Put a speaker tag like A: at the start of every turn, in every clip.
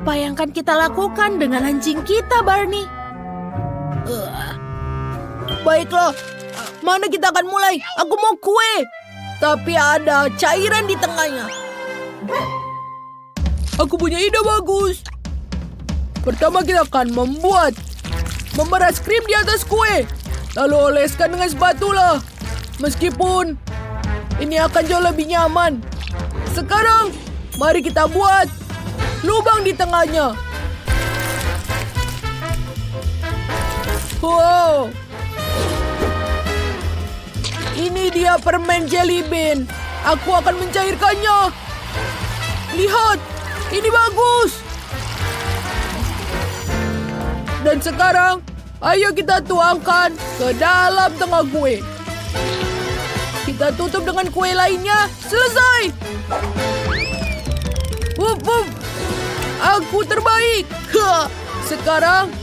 A: Apa yang akan kita lakukan dengan anjing kita, Barney? Baiklah, mana kita akan mulai? Aku mau kue, tapi ada cairan di tengahnya. Aku punya ide bagus. Pertama kita akan memeras krim di atas kue, lalu oleskan dengan spatula. Meskipun ini akan jauh lebih nyaman. Sekarang, mari kita buat lubang di tengahnya. Wow. Ini dia permen jelly bean. Aku akan mencairkannya. Lihat, ini bagus. Dan sekarang, ayo kita tuangkan ke dalam tengah kue. Kita tutup dengan kue lainnya. Selesai. Wup, wup. Aku terbaik. Sekarang,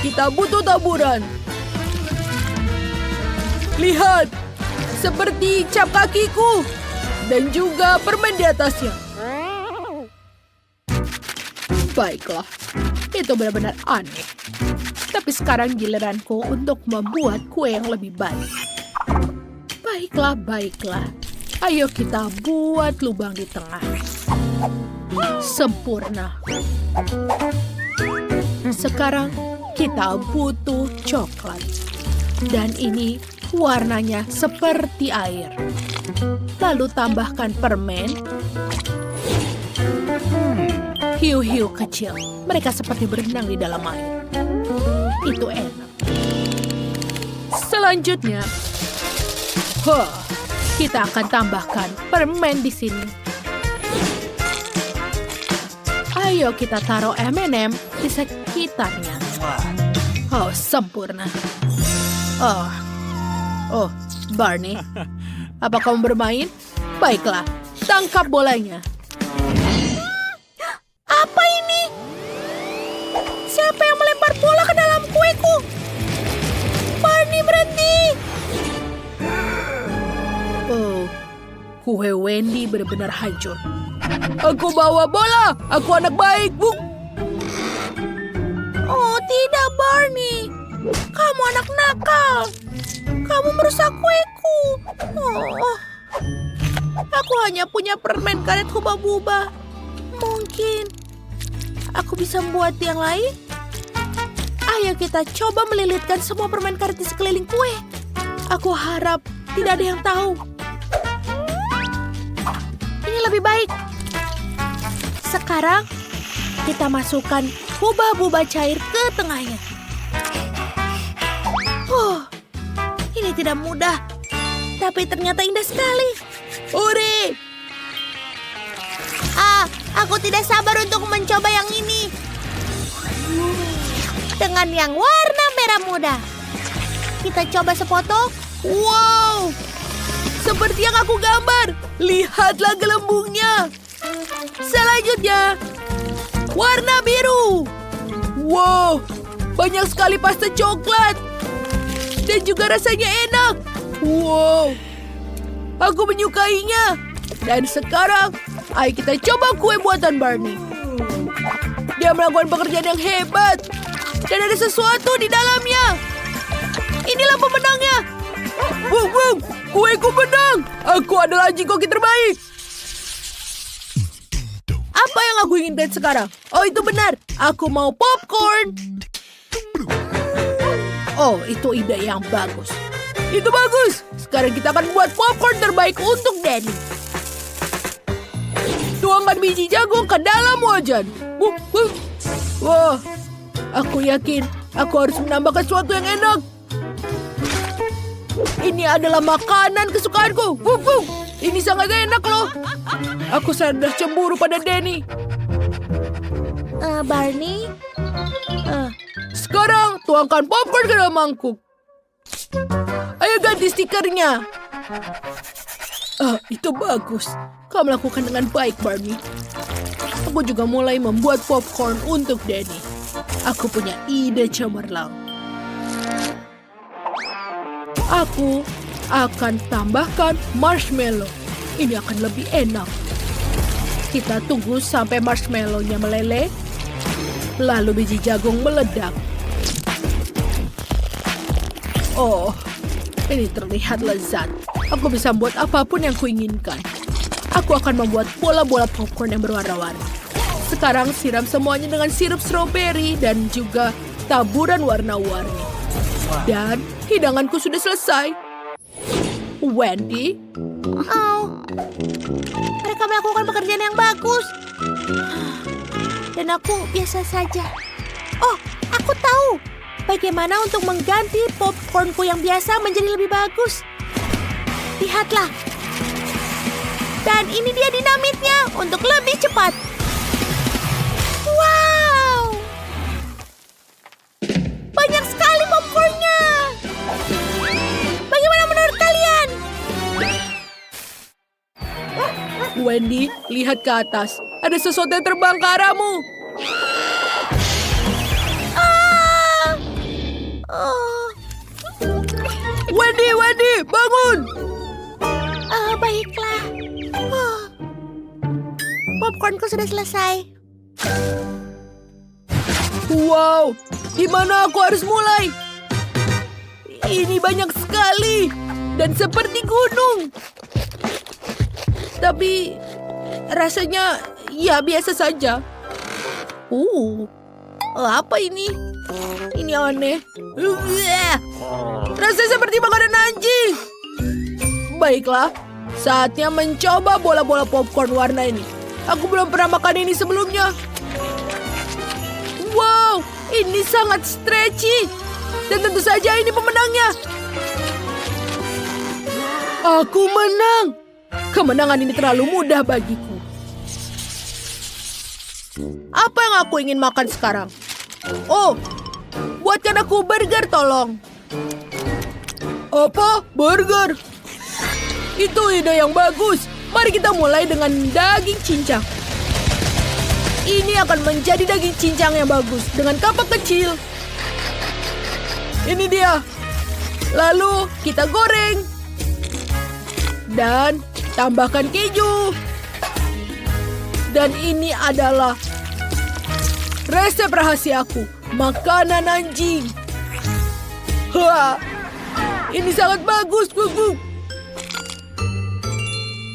A: kita butuh taburan. Lihat, seperti cap kakiku. Dan juga permen di atasnya. Baiklah, itu benar-benar aneh. Tapi sekarang giliranku untuk membuat kue yang lebih baik. Baiklah. Ayo kita buat lubang di tengah. Sempurna. Sekarang kita butuh coklat. Dan ini warnanya seperti air. Lalu tambahkan permen. Hiu-hiu kecil. Mereka seperti berenang di dalam air. Itu enak. Selanjutnya, kita akan tambahkan permen di sini. Ayo kita taruh M&M di sekitarnya. Oh, sempurna. Oh, Barney. Apa kamu bermain? Baiklah, tangkap bolanya. Apa ini? Siapa yang melempar bola ke dalam kueku? Barney, berhenti! Oh, kue Wendy benar-benar hancur. Aku bawa bola. Aku anak baik, Bu. Oh, tidak, Barney. Kamu anak nakal. Kamu merusak kueku. Oh, aku hanya punya permen karet Hubba-Bubba. Mungkin aku bisa membuat yang lain. Ayo kita coba melilitkan semua permen karet di sekeliling kue. Aku harap tidak ada yang tahu. Ini lebih baik. Sekarang kita masukkan Hubba-Bubba cair ke tengahnya. Ini tidak mudah, tapi ternyata indah sekali. Hore! Aku tidak sabar untuk mencoba yang ini. Dengan yang warna merah muda. Kita coba sepotong. Wow! Seperti yang aku gambar. Lihatlah gelembungnya. Selanjutnya, warna biru. Wow! Banyak sekali pasta coklat. Dan juga rasanya enak. Wow, aku menyukainya. Dan sekarang, ayo kita coba kue buatan Barney. Dia melakukan pekerjaan yang hebat. Dan ada sesuatu di dalamnya. Inilah pemenangnya. Wow, kueku menang. Aku adalah anjing koki terbaik. Apa yang aku inginkan sekarang? Oh, itu benar. Aku mau popcorn. Oh, itu ide yang bagus. Itu bagus. Sekarang kita akan buat popcorn terbaik untuk Danny. Tuangkan biji jagung ke dalam wajan. Wah, aku yakin aku harus menambahkan sesuatu yang enak. Ini adalah makanan kesukaanku. Ini sangat enak loh. Aku sudah cemburu pada Danny. Barney? Sekarang tuangkan popcorn ke dalam mangkuk. Ayo ganti stikernya. Itu bagus. Kau melakukan dengan baik, Barney. Aku juga mulai membuat popcorn untuk Danny. Aku punya ide cemerlang. Aku akan tambahkan marshmallow. Ini akan lebih enak. Kita tunggu sampai marshmallow-nya meleleh, lalu biji jagung meledak. Oh, ini terlihat lezat. Aku bisa membuat apapun yang kuinginkan. Aku akan membuat bola-bola popcorn yang berwarna-warni. Sekarang siram semuanya dengan sirup stroberi dan juga taburan warna-warni. Dan hidanganku sudah selesai. Wendy?
B: Oh, mereka melakukan pekerjaan yang bagus. Dan aku biasa saja. Oh, aku tahu bagaimana untuk mengganti popcornku yang biasa menjadi lebih bagus. Lihatlah. Dan ini dia dinamitnya untuk lebih cepat. Wow! Banyak sekali popcornnya. Bagaimana menurut kalian?
A: Wendy, lihat ke atas. Ada sesuatu yang terbang ke arahmu.
B: Oh,
A: Wendy, bangun!
B: baiklah. Oh, popcornku sudah selesai.
A: Wow, di mana aku harus mulai? Ini banyak sekali dan seperti gunung. Tapi rasanya ya biasa saja. Apa ini? Ini aneh. Rasanya seperti makanan anjing. Baiklah, saatnya mencoba bola-bola popcorn warna ini. Aku belum pernah makan ini sebelumnya. Wow, ini sangat stretchy. Dan tentu saja ini pemenangnya. Aku menang. Kemenangan ini terlalu mudah bagiku. Apa yang aku ingin makan sekarang? Oh, buatkan aku burger tolong. Apa? Burger? Itu ide yang bagus. Mari kita mulai dengan daging cincang. Ini akan menjadi daging cincang yang bagus dengan kapak kecil. Ini dia. Lalu kita goreng. Dan tambahkan keju. Dan ini adalah resep rahasiaku. Makanan anjing. Wah, ini sangat bagus, Gugu.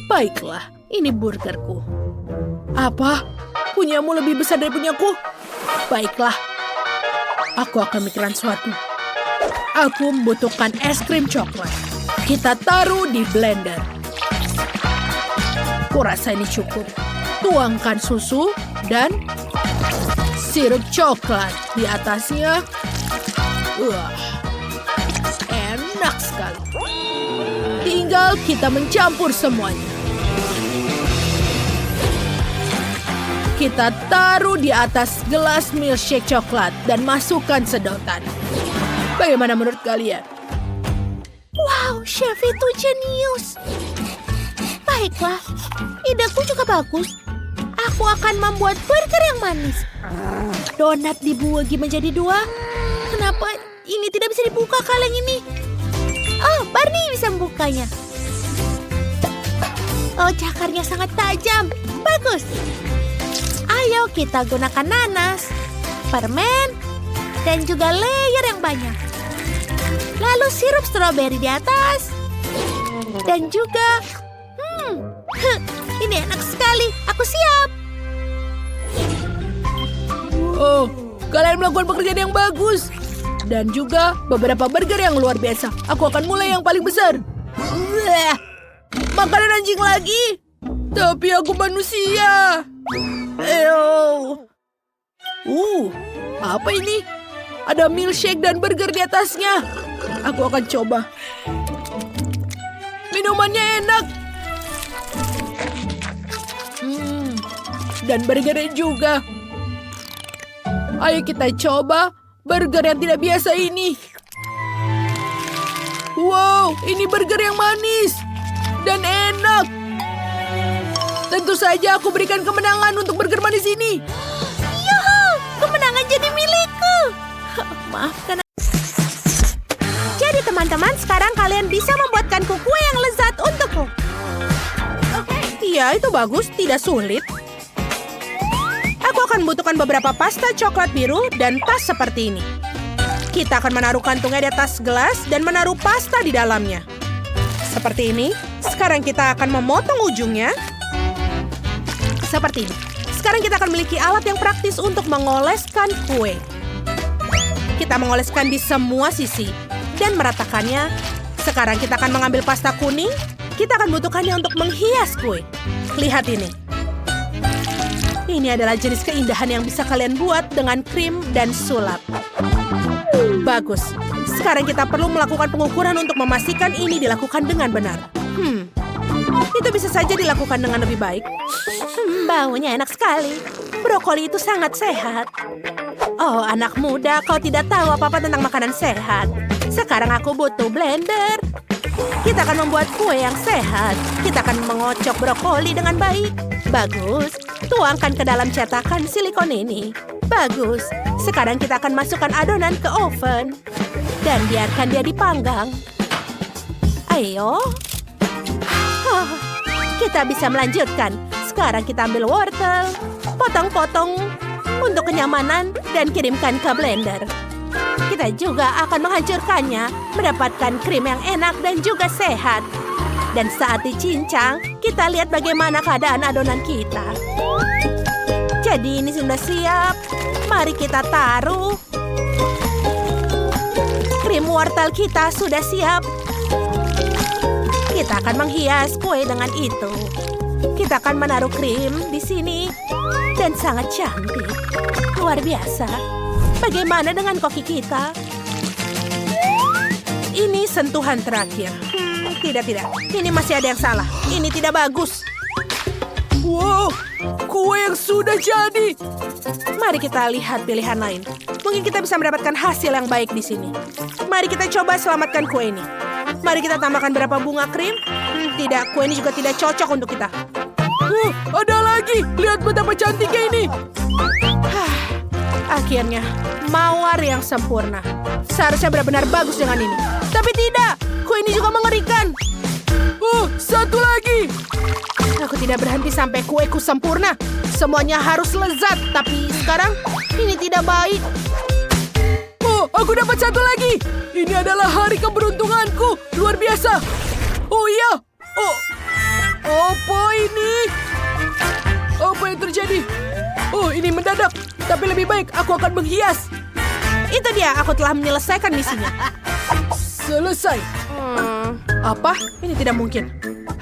A: Baiklah, ini burgerku. Apa? Punyamu lebih besar dari punyaku? Baiklah, aku akan mikirkan sesuatu. Aku membutuhkan es krim coklat. Kita taruh di blender. Kurasa ini cukup. Tuangkan susu dan sirup coklat di atasnya. Wah, enak sekali. Tinggal kita mencampur semuanya. Kita taruh di atas gelas milkshake coklat dan masukkan sedotan. Bagaimana menurut kalian?
B: Wow, chef itu jenius. Baiklah, ideku juga bagus. Aku akan membuat burger yang manis. Donat dibagi menjadi 2. Kenapa ini tidak bisa dibuka kaleng ini? Oh, Barney bisa membukanya. Oh, cakarnya sangat tajam. Bagus. Ayo kita gunakan nanas, permen, dan juga layer yang banyak. Lalu sirup stroberi di atas. Dan juga, ini enak sekali. Aku siap.
A: Oh, kalian melakukan pekerjaan yang bagus. Dan juga beberapa burger yang luar biasa. Aku akan mulai yang paling besar. Bleh, makanan anjing lagi. Tapi aku manusia. Apa ini? Ada milkshake dan burger di atasnya. Aku akan coba. Minumannya enak. Dan burgernya juga. Ayo kita coba burger yang tidak biasa ini. Wow, ini burger yang manis dan enak. Tentu saja aku berikan kemenangan untuk burger manis ini.
B: Yuhu, kemenangan jadi milikku. Maafkan. Jadi teman-teman, sekarang kalian bisa membuatkanku kue yang lezat untukku.
A: Iya, itu bagus, tidak sulit. akan membutuhkan beberapa pasta coklat biru dan tas seperti ini. Kita akan menaruh kantungnya di atas gelas dan menaruh pasta di dalamnya. Seperti ini. Sekarang kita akan memotong ujungnya. Seperti ini. Sekarang kita akan memiliki alat yang praktis untuk mengoleskan kue. Kita mengoleskan di semua sisi dan meratakannya. Sekarang kita akan mengambil pasta kuning. Kita akan butuhkannya untuk menghias kue. Lihat ini. Ini adalah jenis keindahan yang bisa kalian buat dengan krim dan sulap. Bagus. Sekarang kita perlu melakukan pengukuran untuk memastikan ini dilakukan dengan benar. Itu bisa saja dilakukan dengan lebih baik. Baunya enak sekali. Brokoli itu sangat sehat. Oh, anak muda, kau tidak tahu apa-apa tentang makanan sehat. Sekarang aku butuh blender. Kita akan membuat kue yang sehat. Kita akan mengocok brokoli dengan baik. Bagus. Tuangkan ke dalam cetakan silikon ini. Bagus. Sekarang kita akan masukkan adonan ke oven. Dan biarkan dia dipanggang. Ayo. Kita bisa melanjutkan. Sekarang kita ambil wortel. Potong-potong untuk kenyamanan dan kirimkan ke blender. Kita juga akan menghancurkannya, mendapatkan krim yang enak dan juga sehat. Dan saat dicincang, kita lihat bagaimana keadaan adonan kita. Jadi ini sudah siap. Mari kita taruh. Krim wortel kita sudah siap. Kita akan menghias kue dengan itu. Kita akan menaruh krim di sini. Dan sangat cantik. Luar biasa. Bagaimana dengan koki kita? Ini sentuhan terakhir. Tidak. Ini masih ada yang salah. Ini tidak bagus. Wow, kue yang sudah jadi. Mari kita lihat pilihan lain. Mungkin kita bisa mendapatkan hasil yang baik di sini. Mari kita coba selamatkan kue ini. Mari kita tambahkan berapa bunga krim. Tidak, kue ini juga tidak cocok untuk kita. Ada lagi. Lihat betapa cantiknya ini. Akhirnya, mawar yang sempurna. Seharusnya benar-benar bagus dengan ini. Tapi tidak, kue ini juga mengerikan. Satu lagi. Aku tidak berhenti sampai kueku sempurna. Semuanya harus lezat, tapi sekarang ini tidak baik. Aku dapat satu lagi. Ini adalah hari keberuntunganku. Luar biasa. Oh iya. Apa ini? Apa yang terjadi? Ini mendadak. Tapi lebih baik aku akan menghias. Itu dia, aku telah menyelesaikan misinya. Selesai. Apa? Ini tidak mungkin.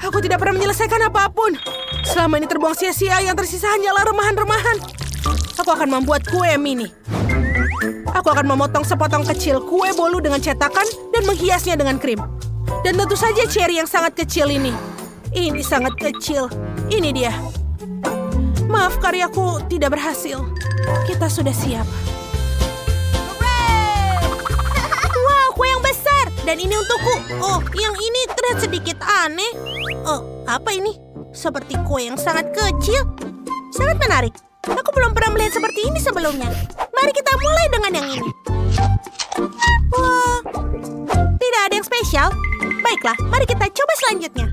A: Aku tidak pernah menyelesaikan apapun. Selama ini terbuang sia-sia, yang tersisa hanyalah remahan-remahan. Aku akan membuat kue mini. Aku akan memotong sepotong kecil kue bolu dengan cetakan dan menghiasnya dengan krim. Dan tentu saja cherry yang sangat kecil ini. Ini sangat kecil. Ini dia. Maaf, karyaku tidak berhasil. Kita sudah siap. Wow, kue yang besar. Dan ini untukku. Yang ini terlihat sedikit aneh. Apa ini? Seperti kue yang sangat kecil. Sangat menarik. Aku belum pernah melihat seperti ini sebelumnya. Mari kita mulai dengan yang ini. Wah, tidak ada yang spesial. Baiklah, mari kita coba selanjutnya.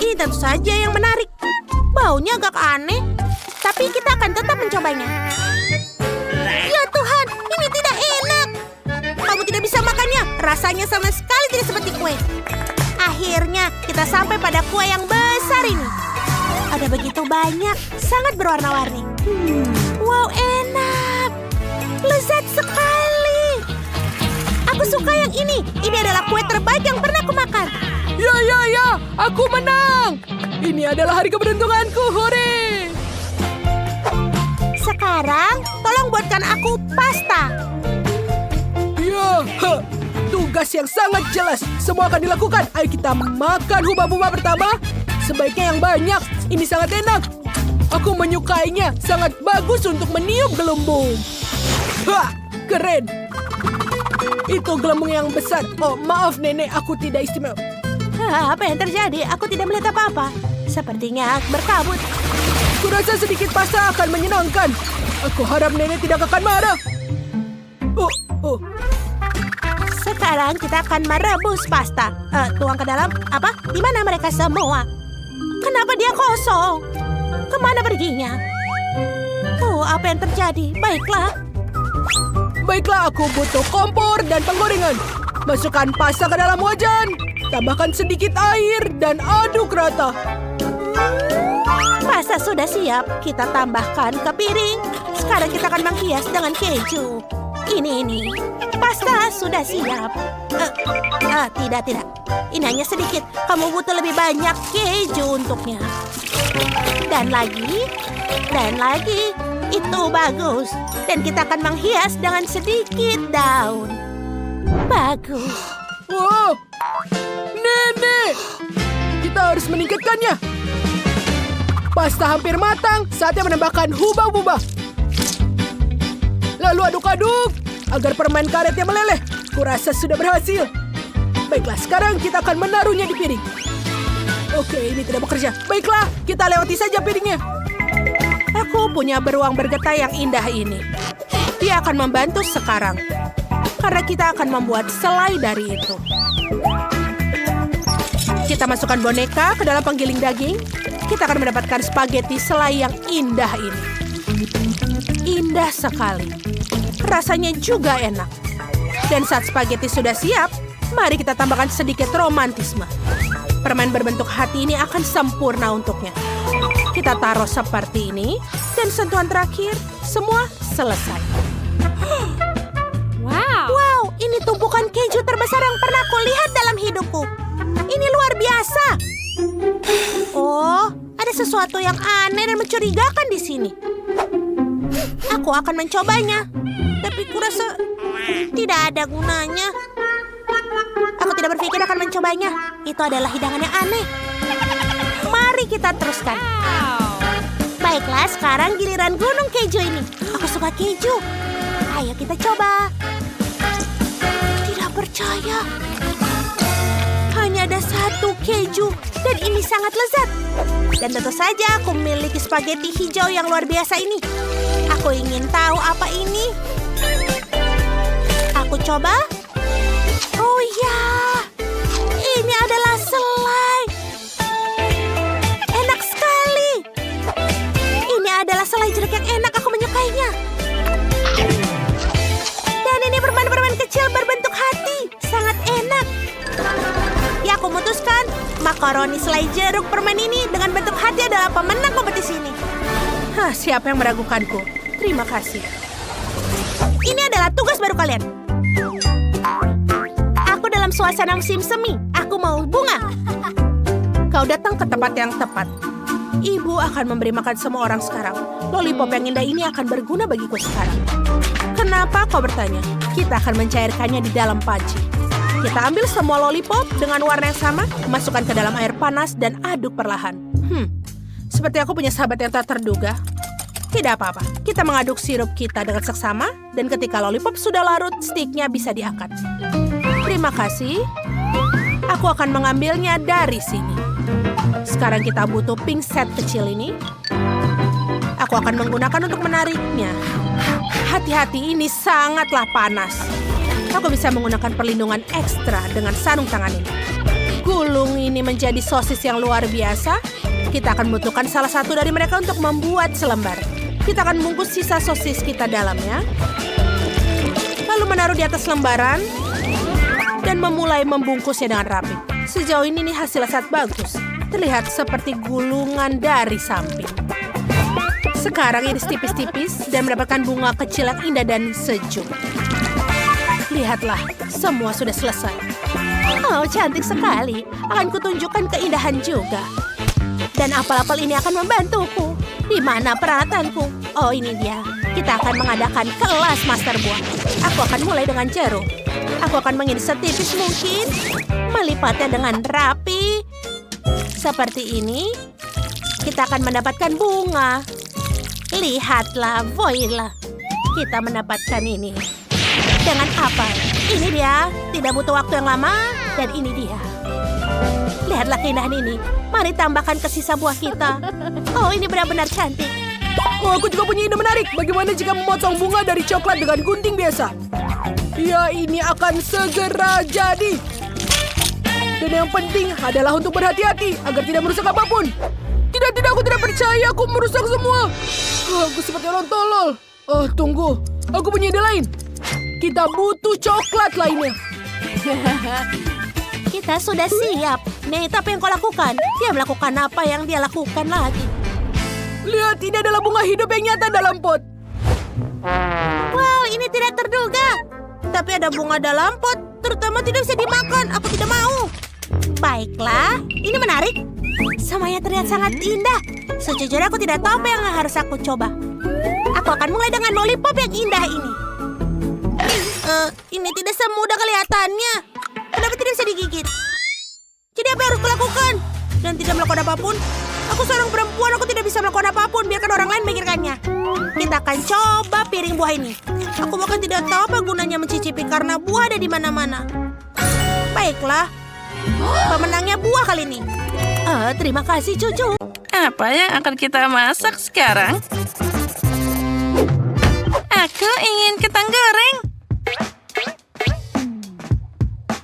A: Ini tentu saja yang menarik. Baunya agak aneh, tapi kita akan tetap mencobanya. Ya Tuhan, ini tidak enak. Kamu tidak bisa makannya. Rasanya sama sekali tidak seperti kue. Akhirnya, kita sampai pada kue yang besar ini. Ada begitu banyak, sangat berwarna-warni. Wow, enak. Lezat sekali. Aku suka yang ini. Ini adalah kue terbaik yang pernah aku makan. Ya, aku menang. Ini adalah hari keberuntunganku, hore. Sekarang, tolong buatkan aku pasta. Ya, tugas yang sangat jelas. Semua akan dilakukan. Ayo kita makan hubah-hubah pertama. Sebaiknya yang banyak. Ini sangat enak. Aku menyukainya. Sangat bagus untuk meniup gelembung. Keren. Itu gelembung yang besar. Maaf nenek, aku tidak istimewa. Apa yang terjadi? Aku tidak melihat apa-apa. Sepertinya berkabut. Kurasa sedikit pasta akan menyenangkan. Aku harap nenek tidak akan marah. Sekarang kita akan merebus pasta. Tuang ke dalam. Apa? Di mana mereka semua? Kenapa dia kosong? Kemana perginya?
B: apa yang terjadi.
A: Baiklah, aku butuh kompor dan penggorengan. Masukkan pasta ke dalam wajan. Tambahkan sedikit air dan aduk rata.
B: Pasta sudah siap. Kita tambahkan ke piring. Sekarang kita akan menghias dengan keju. Ini. Pasta sudah siap. Tidak. Ini hanya sedikit. Kamu butuh lebih banyak keju untuknya. Dan lagi. Itu bagus. Dan kita akan menghias dengan sedikit daun. Bagus.
A: Wow, Nenek! Kita harus meningkatkannya. Pasta hampir matang, saatnya menambahkan hubah-bubah. Lalu aduk-aduk agar permen karetnya meleleh. Kurasa sudah berhasil. Baiklah, sekarang kita akan menaruhnya di piring. Oke, ini tidak bekerja. Baiklah, kita lewati saja piringnya.
B: Aku punya beruang bergetah yang indah ini. Dia akan membantu sekarang. Karena kita akan membuat selai dari itu. Kita masukkan boneka ke dalam penggiling daging. Kita akan mendapatkan spaghetti selai yang indah ini. Indah sekali. Rasanya juga enak. Dan saat spaghetti sudah siap, mari kita tambahkan sedikit romantisme. Permen berbentuk hati ini akan sempurna untuknya. Kita taruh seperti ini, dan sentuhan terakhir, semua selesai. Wow, ini tumpukan keju terbesar yang pernah aku lihat dalam hidupku. Ini luar biasa. Oh, ada sesuatu yang aneh dan mencurigakan di sini. Aku akan mencobanya, tapi kurasa tidak ada gunanya. Aku tidak berpikir akan mencobanya. Itu adalah hidangan yang aneh. Mari kita teruskan. Baiklah, sekarang giliran gunung keju ini. Aku suka keju. Ayo kita coba. Tidak percaya. Hanya ada satu keju dan ini sangat lezat. Dan tentu saja aku memiliki spaghetti hijau yang luar biasa ini. Aku ingin tahu apa ini. Aku coba. Oh ya, ini adalah selai. Enak sekali. Ini adalah selai jeruk yang enak. Aku menyukainya. Dan ini permen-permen kecil berbentuk hati. Sangat enak. Ya, aku memutuskan makaroni selai jeruk permen ini dengan bentuk hati adalah pemenang kompetisi ini. Siapa yang meragukanku? Terima kasih. Ini adalah tugas baru kalian. Aku dalam suasana musim semi. Aku mau bunga. Kau datang ke tempat yang tepat. Ibu akan memberi makan semua orang sekarang. Lollipop yang indah ini akan berguna bagiku sekarang. Kenapa kau bertanya? Kita akan mencairkannya di dalam panci. Kita ambil semua lollipop dengan warna yang sama, masukkan ke dalam air panas dan aduk perlahan. Seperti aku punya sahabat yang tak terduga. Tidak apa-apa, kita mengaduk sirup kita dengan seksama, dan ketika lollipop sudah larut, stiknya bisa diangkat. Terima kasih. Aku akan mengambilnya dari sini. Sekarang kita butuh pingset kecil ini. Aku akan menggunakan untuk menariknya. Hati-hati, ini sangatlah panas. Aku bisa menggunakan perlindungan ekstra dengan sarung tangan ini. Gulung ini menjadi sosis yang luar biasa. Kita akan membutuhkan salah satu dari mereka untuk membuat selembar. Kita akan membungkus sisa sosis kita dalamnya. Lalu menaruh di atas lembaran. Dan memulai membungkusnya dengan rapi. Sejauh ini hasilnya sangat bagus. Terlihat seperti gulungan dari samping. Sekarang iris tipis-tipis dan mendapatkan bunga kecil yang indah dan sejuk. Lihatlah, semua sudah selesai. Oh, cantik sekali. Akan kutunjukkan keindahan juga. Dan apel-apel ini akan membantuku. Di mana peralatanku? Oh, ini dia. Kita akan mengadakan kelas master buah. Aku akan mulai dengan jeruk. Aku akan mengiris setipis mungkin. Melipatnya dengan rapi. Seperti ini. Kita akan mendapatkan bunga. Lihatlah, voila. Kita mendapatkan ini. Dengan apel. Ini dia. Tidak butuh waktu yang lama. Dan ini dia. Lihatlah keindahan ini. Mari tambahkan ke sisa buah kita. Oh, ini benar-benar cantik.
A: Oh, aku juga punya ide menarik. Bagaimana jika memotong bunga dari coklat dengan gunting biasa? Ya, ini akan segera jadi. Dan yang penting adalah untuk berhati-hati agar tidak merusak apapun. Tidak, aku tidak percaya. Aku merusak semua. Aku seperti orang tolol. Tunggu. Aku punya ide lain. Kita butuh coklat lainnya.
B: Kita sudah siap. Nate, apa yang kau lakukan? Dia melakukan apa yang dia lakukan lagi?
A: Lihat, ini adalah bunga hidup yang nyata dalam pot.
B: Wow, ini tidak terduga. Tapi ada bunga dalam pot, terutama tidak bisa dimakan. Aku tidak mau. Baiklah, ini menarik. Semuanya terlihat sangat indah. Sejujurnya aku tidak tahu apa yang harus aku coba. Aku akan mulai dengan lollipop yang indah ini. Ini tidak semudah kelihatannya. Kenapa tidak bisa digigit? Jadi apa yang harus kulakukan? Dan tidak melakukan apapun? Aku seorang perempuan, aku tidak bisa melakukan apapun. Biarkan orang lain memikirkannya. Kita akan coba piring buah ini. Aku bahkan tidak tahu apa gunanya mencicipi karena buah ada di mana-mana. Baiklah, pemenangnya buah kali ini. Terima kasih, cucu.
C: Apa yang akan kita masak sekarang? Aku ingin kentang goreng.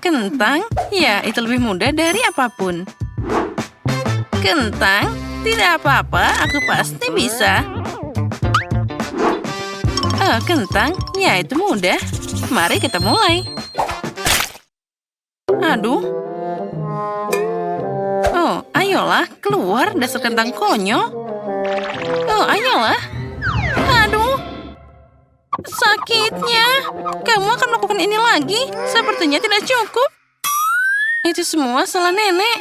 C: Kentang? Ya, itu lebih mudah dari apapun. Kentang? Tidak apa-apa, aku pasti bisa. Kentang? Ya, itu mudah. Mari kita mulai. Aduh. Ayolah, keluar dasar kentang konyol. Ayolah. Aduh. Sakitnya. Kamu akan melakukan ini lagi? Sepertinya tidak cukup. Itu semua salah nenek.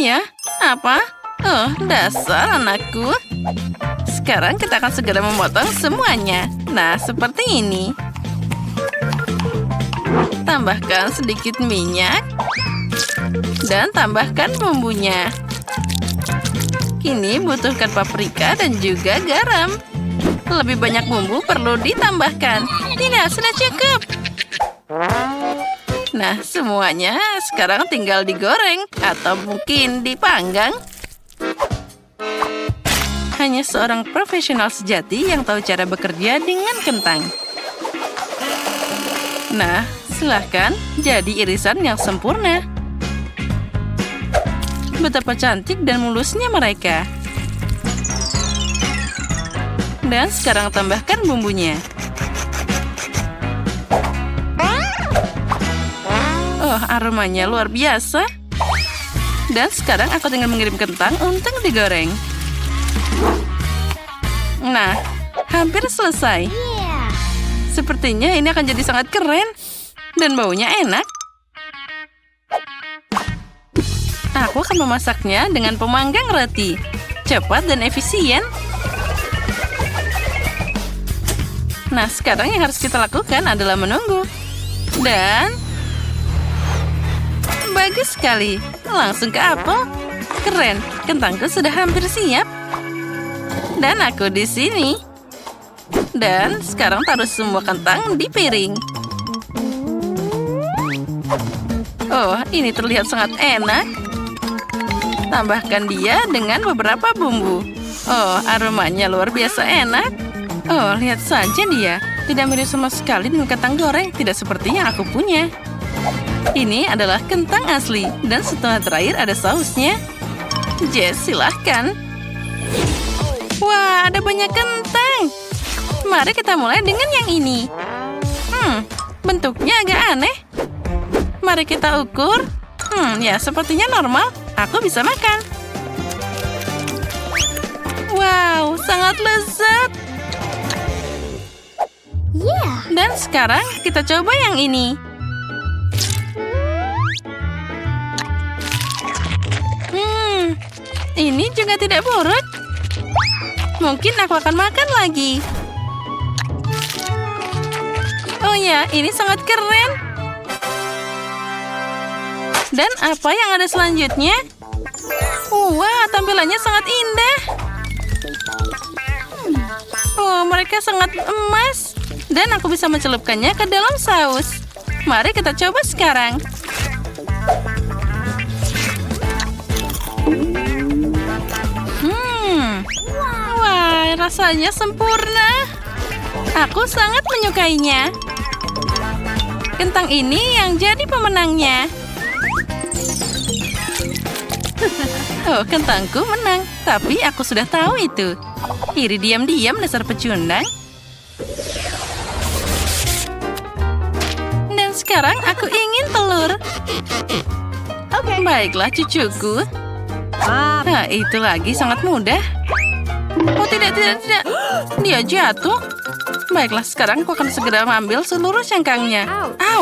C: Ya. Apa? Dasar anakku. Sekarang kita akan segera memotong semuanya. Nah, seperti ini. Tambahkan sedikit minyak. Dan tambahkan bumbunya. Kini butuhkan paprika dan juga garam. Lebih banyak bumbu perlu ditambahkan. Tidak, sudah cukup. Nah, semuanya sekarang tinggal digoreng atau mungkin dipanggang. Hanya seorang profesional sejati yang tahu cara bekerja dengan kentang. Nah, silahkan jadi irisan yang sempurna. Betapa cantik dan mulusnya mereka. Dan sekarang tambahkan bumbunya. Aromanya luar biasa. Dan sekarang aku tinggal mengirim kentang untuk digoreng. Nah, hampir selesai. Sepertinya ini akan jadi sangat keren. Dan baunya enak. Aku akan memasaknya dengan pemanggang roti. Cepat dan efisien. Nah, sekarang yang harus kita lakukan adalah menunggu. Dan... bagus sekali. Langsung ke apel. Keren, kentangku sudah hampir siap. Dan aku di sini. Dan sekarang taruh semua kentang di piring. Ini terlihat sangat enak. Tambahkan dia dengan beberapa bumbu. Aromanya luar biasa enak. Lihat saja dia. Tidak mirip sama sekali dengan kentang goreng. Tidak seperti yang aku punya. Ini adalah kentang asli. Dan setelah terakhir ada sausnya. Jess, silahkan. Wah, ada banyak kentang. Mari kita mulai dengan yang ini. Bentuknya agak aneh. Mari kita ukur. Ya, sepertinya normal. Aku bisa makan. Wow, sangat lezat. Dan sekarang kita coba yang ini. Ini juga tidak buruk. Mungkin aku akan makan lagi. Oh ya, ini sangat keren. Dan apa yang ada selanjutnya? Wah, tampilannya sangat indah. Mereka sangat emas. Dan aku bisa mencelupkannya ke dalam saus. Mari kita coba sekarang. Wah, rasanya sempurna. Aku sangat menyukainya. Kentang ini yang jadi pemenangnya. Kentangku menang. Tapi aku sudah tahu itu. Iri diam-diam dasar pecundang. Dan sekarang aku ingin telur. Baiklah cucuku. Nah, itu lagi sangat mudah. Oh tidak. Dia jatuh. Baiklah, sekarang aku akan segera mengambil seluruh cangkangnya.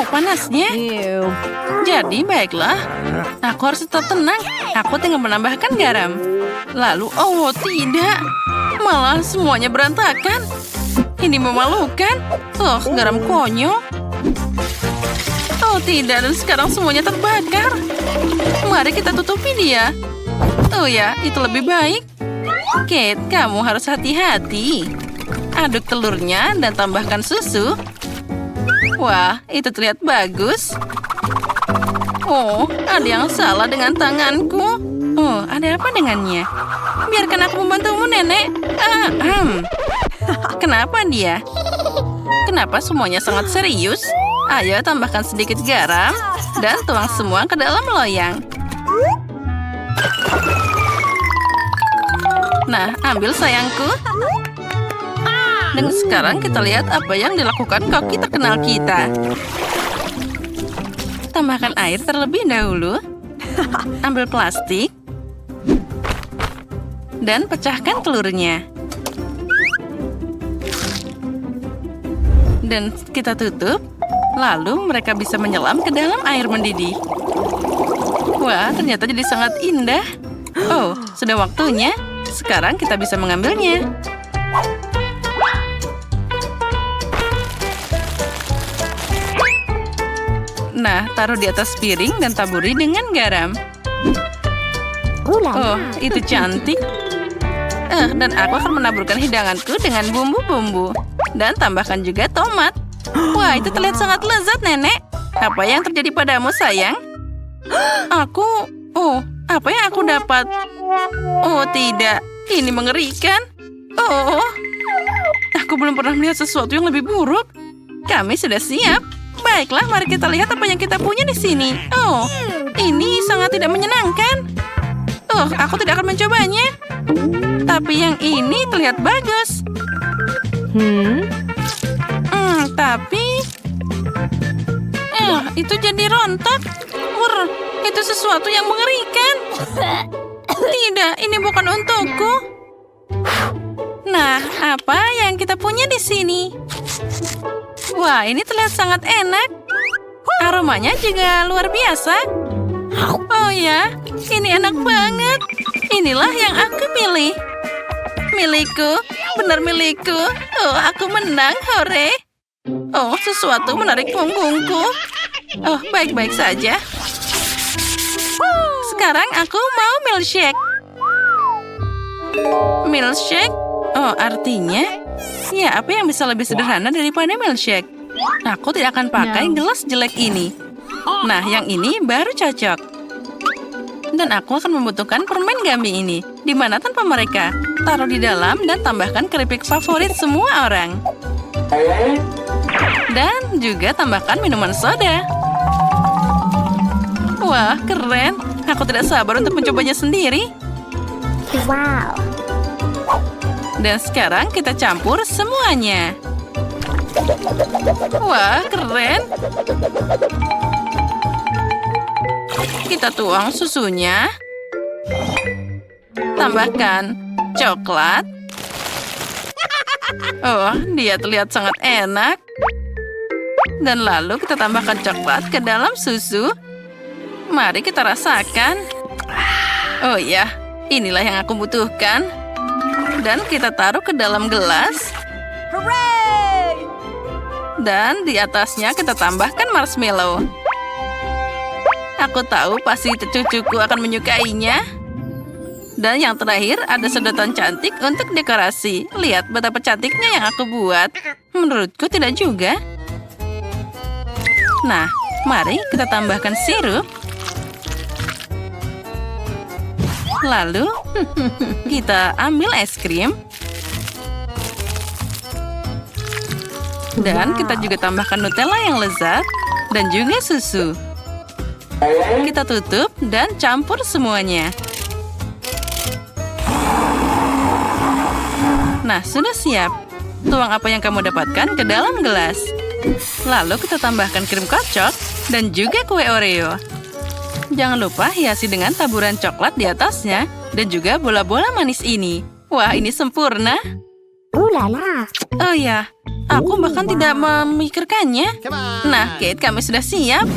C: Panasnya. Jadi, baiklah. Aku harus tetap tenang. Aku tinggal menambahkan garam. Lalu, oh tidak. Malah semuanya berantakan. Ini memalukan. Oh, garam konyol. Oh tidak, dan sekarang semuanya terbakar. Mari kita tutupi dia. Oh ya, itu lebih baik. Kate, kamu harus hati-hati. Aduk telurnya dan tambahkan susu. Wah, itu terlihat bagus. Oh, ada yang salah dengan tanganku. Oh, ada apa dengannya? Biarkan aku membantumu, Nenek. Kenapa dia? Kenapa semuanya sangat serius? Ayo tambahkan sedikit garam dan tuang semua ke dalam loyang. Nah, ambil sayangku. Dan sekarang kita lihat apa yang dilakukan koki terkenal kita. Tambahkan air terlebih dahulu. Ambil plastik. Dan pecahkan telurnya. Dan kita tutup. Lalu mereka bisa menyelam ke dalam air mendidih. Wah, ternyata jadi sangat indah. Oh, sudah waktunya. Sekarang kita bisa mengambilnya. Nah, taruh di atas piring dan taburi dengan garam. Oh, itu cantik. Dan aku akan menaburkan hidanganku dengan bumbu-bumbu. Dan tambahkan juga tomat. Wah, itu terlihat sangat lezat, Nenek. Apa yang terjadi padamu, sayang? Apa yang aku dapat? Oh, tidak. Ini mengerikan. Oh, aku belum pernah melihat sesuatu yang lebih buruk. Kami sudah siap. Baiklah, mari kita lihat apa yang kita punya di sini. Oh, ini sangat tidak menyenangkan. Oh, aku tidak akan mencobanya. Tapi yang ini terlihat bagus. Tapi... itu jadi rontok. Itu sesuatu yang mengerikan. Tidak, ini bukan untukku. Nah, apa yang kita punya di sini? Wah, ini terlihat sangat enak. Aromanya juga luar biasa. Oh ya, ini enak banget. Inilah yang aku pilih. Milikku, benar milikku. Oh, aku menang, hore. Oh, sesuatu menarik punggungku. Oh, baik-baik saja. Sekarang aku mau milkshake. Milkshake? Oh, artinya? Ya, apa yang bisa lebih sederhana daripada milkshake? Aku tidak akan pakai gelas jelek ini. Nah, yang ini baru cocok. Dan aku akan membutuhkan permen gummy ini. Di mana tanpa mereka? Taruh di dalam dan tambahkan keripik favorit semua orang. Dan juga tambahkan minuman soda. Wah, keren. Aku tidak sabar untuk mencobanya sendiri.
B: Wow.
C: Dan sekarang kita campur semuanya. Wah, keren. Kita tuang susunya. Tambahkan coklat. Oh, dia terlihat sangat enak. Dan lalu kita tambahkan coklat ke dalam susu. Mari kita rasakan. Oh ya, inilah yang aku butuhkan. Dan kita taruh ke dalam gelas. Dan di atasnya kita tambahkan marshmallow. Aku tahu pasti cucuku akan menyukainya. Dan yang terakhir ada sedotan cantik untuk dekorasi. Lihat betapa cantiknya yang aku buat. Menurutku tidak juga. Nah, mari kita tambahkan sirup. Lalu, kita ambil es krim. Dan kita juga tambahkan Nutella yang lezat. Dan juga susu. Kita tutup dan campur semuanya. Nah, sudah siap. Tuang apa yang kamu dapatkan ke dalam gelas. Lalu kita tambahkan krim kocok dan juga kue Oreo. Jangan lupa hiasi dengan taburan coklat di atasnya dan juga bola-bola manis ini. Wah, ini sempurna. Oh ya, aku bahkan tidak memikirkannya. Nah, Kate, kami sudah siap.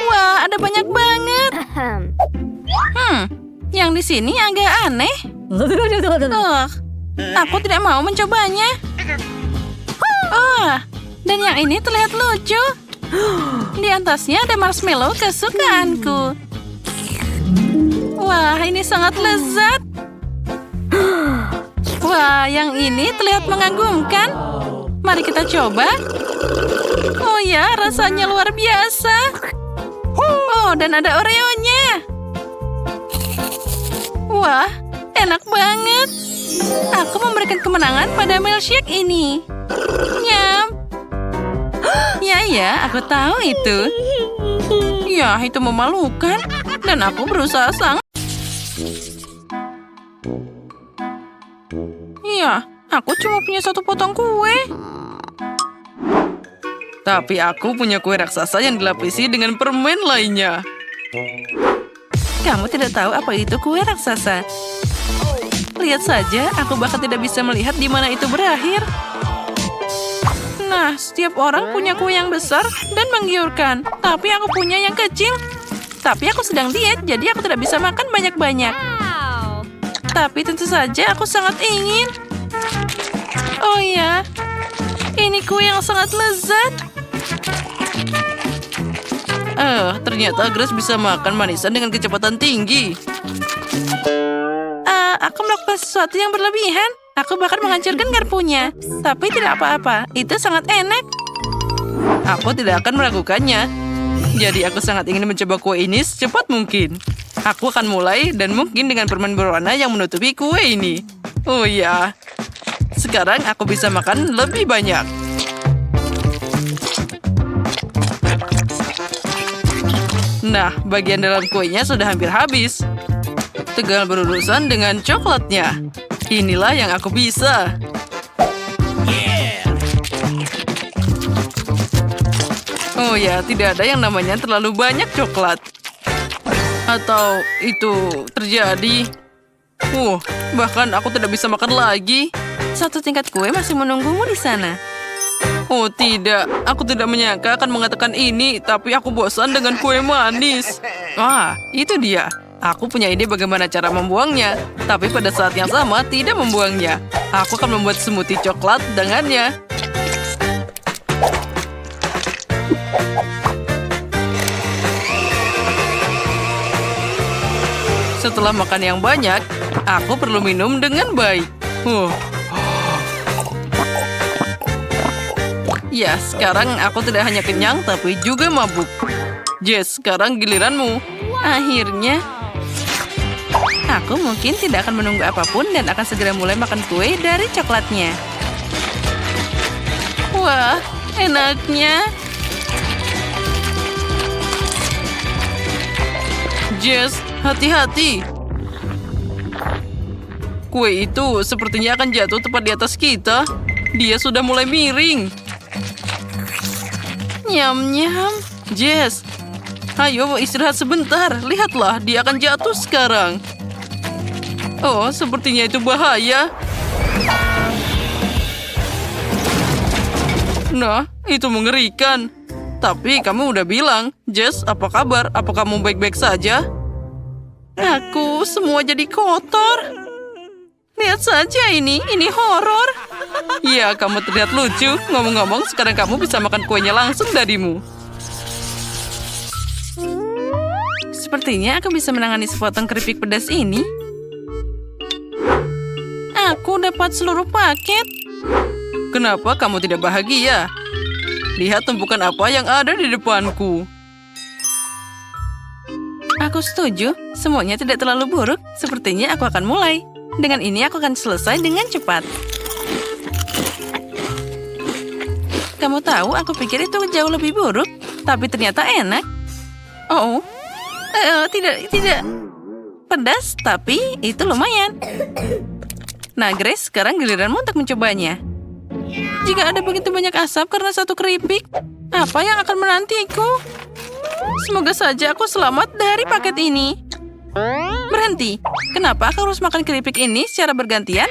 C: Wah, ada banyak banget. Yang di sini agak aneh. Aku tidak mau mencobanya. Oh, dan yang ini terlihat lucu. Di atasnya ada marshmallow kesukaanku. Wah, ini sangat lezat. Wah, yang ini terlihat mengagumkan. Mari kita coba. Oh ya, rasanya luar biasa. Oh, dan ada Oreo-nya. Wah, enak banget. Aku memberikan kemenangan pada milkshake ini. Nyam. Ya, aku tahu itu. Ya, itu memalukan. Dan aku berusaha sangat. Ya, aku cuma punya satu potong kue. Tapi aku punya kue raksasa yang dilapisi dengan permen lainnya. Kamu tidak tahu apa itu kue raksasa. Lihat saja, aku bahkan tidak bisa melihat di mana itu berakhir. Nah, setiap orang punya kue yang besar dan menggiurkan. Tapi aku punya yang kecil. Tapi aku sedang diet, jadi aku tidak bisa makan banyak-banyak. Tapi tentu saja aku sangat ingin. Oh ya, ini kue yang sangat lezat. Ternyata Grace bisa makan manisan dengan kecepatan tinggi. Aku melakukan sesuatu yang berlebihan. Aku bahkan menghancurkan garpunya. Tapi tidak apa-apa, itu sangat enak. Aku tidak akan meragukannya. Jadi aku sangat ingin mencoba kue ini secepat mungkin. Aku akan mulai dan mungkin dengan permen berwarna yang menutupi kue ini. Oh ya, sekarang aku bisa makan lebih banyak. Nah, bagian dalam kuenya sudah hampir habis. Tinggal berurusan dengan coklatnya. Inilah yang aku bisa. Oh ya, tidak ada yang namanya terlalu banyak coklat. Atau itu terjadi. Bahkan aku tidak bisa makan lagi. Satu tingkat kue masih menunggumu di sana. Oh tidak, aku tidak menyangka akan mengatakan ini, tapi aku bosan dengan kue manis. Itu dia. Aku punya ide bagaimana cara membuangnya, tapi pada saat yang sama tidak membuangnya. Aku akan membuat smoothie coklat dengannya. Setelah makan yang banyak, aku perlu minum dengan baik. Ya, sekarang aku tidak hanya kenyang, tapi juga mabuk. Jess, sekarang giliranmu. Akhirnya, aku mungkin tidak akan menunggu apapun dan akan segera mulai makan kue dari coklatnya. Wah, enaknya. Jess, hati-hati. Kue itu sepertinya akan jatuh tepat di atas kita. Dia sudah mulai miring. Nyam-nyam. Jess, ayo istirahat sebentar. Lihatlah, dia akan jatuh sekarang. Oh, sepertinya itu bahaya. Nah, itu mengerikan. Tapi kamu udah bilang. Jess, apa kabar? Apa kamu baik-baik saja? Aku semua jadi kotor. Lihat saja ini horor. Iya, kamu terlihat lucu. Ngomong-ngomong, sekarang kamu bisa makan kuenya langsung darimu. Sepertinya aku bisa menangani sepotong keripik pedas ini. Aku dapat seluruh paket. Kenapa kamu tidak bahagia? Lihat tumpukan apa yang ada di depanku. Aku setuju. Semuanya tidak terlalu buruk. Sepertinya aku akan mulai. Dengan ini aku akan selesai dengan cepat. Kamu tahu, aku pikir itu jauh lebih buruk. Tapi ternyata enak. Tidak. Pedas, tapi itu lumayan. Nah, Grace, sekarang giliranmu untuk mencobanya. Jika ada begitu banyak asap karena satu keripik, apa yang akan menantiku? Semoga saja aku selamat dari paket ini. Berhenti. Kenapa aku harus makan keripik ini secara bergantian?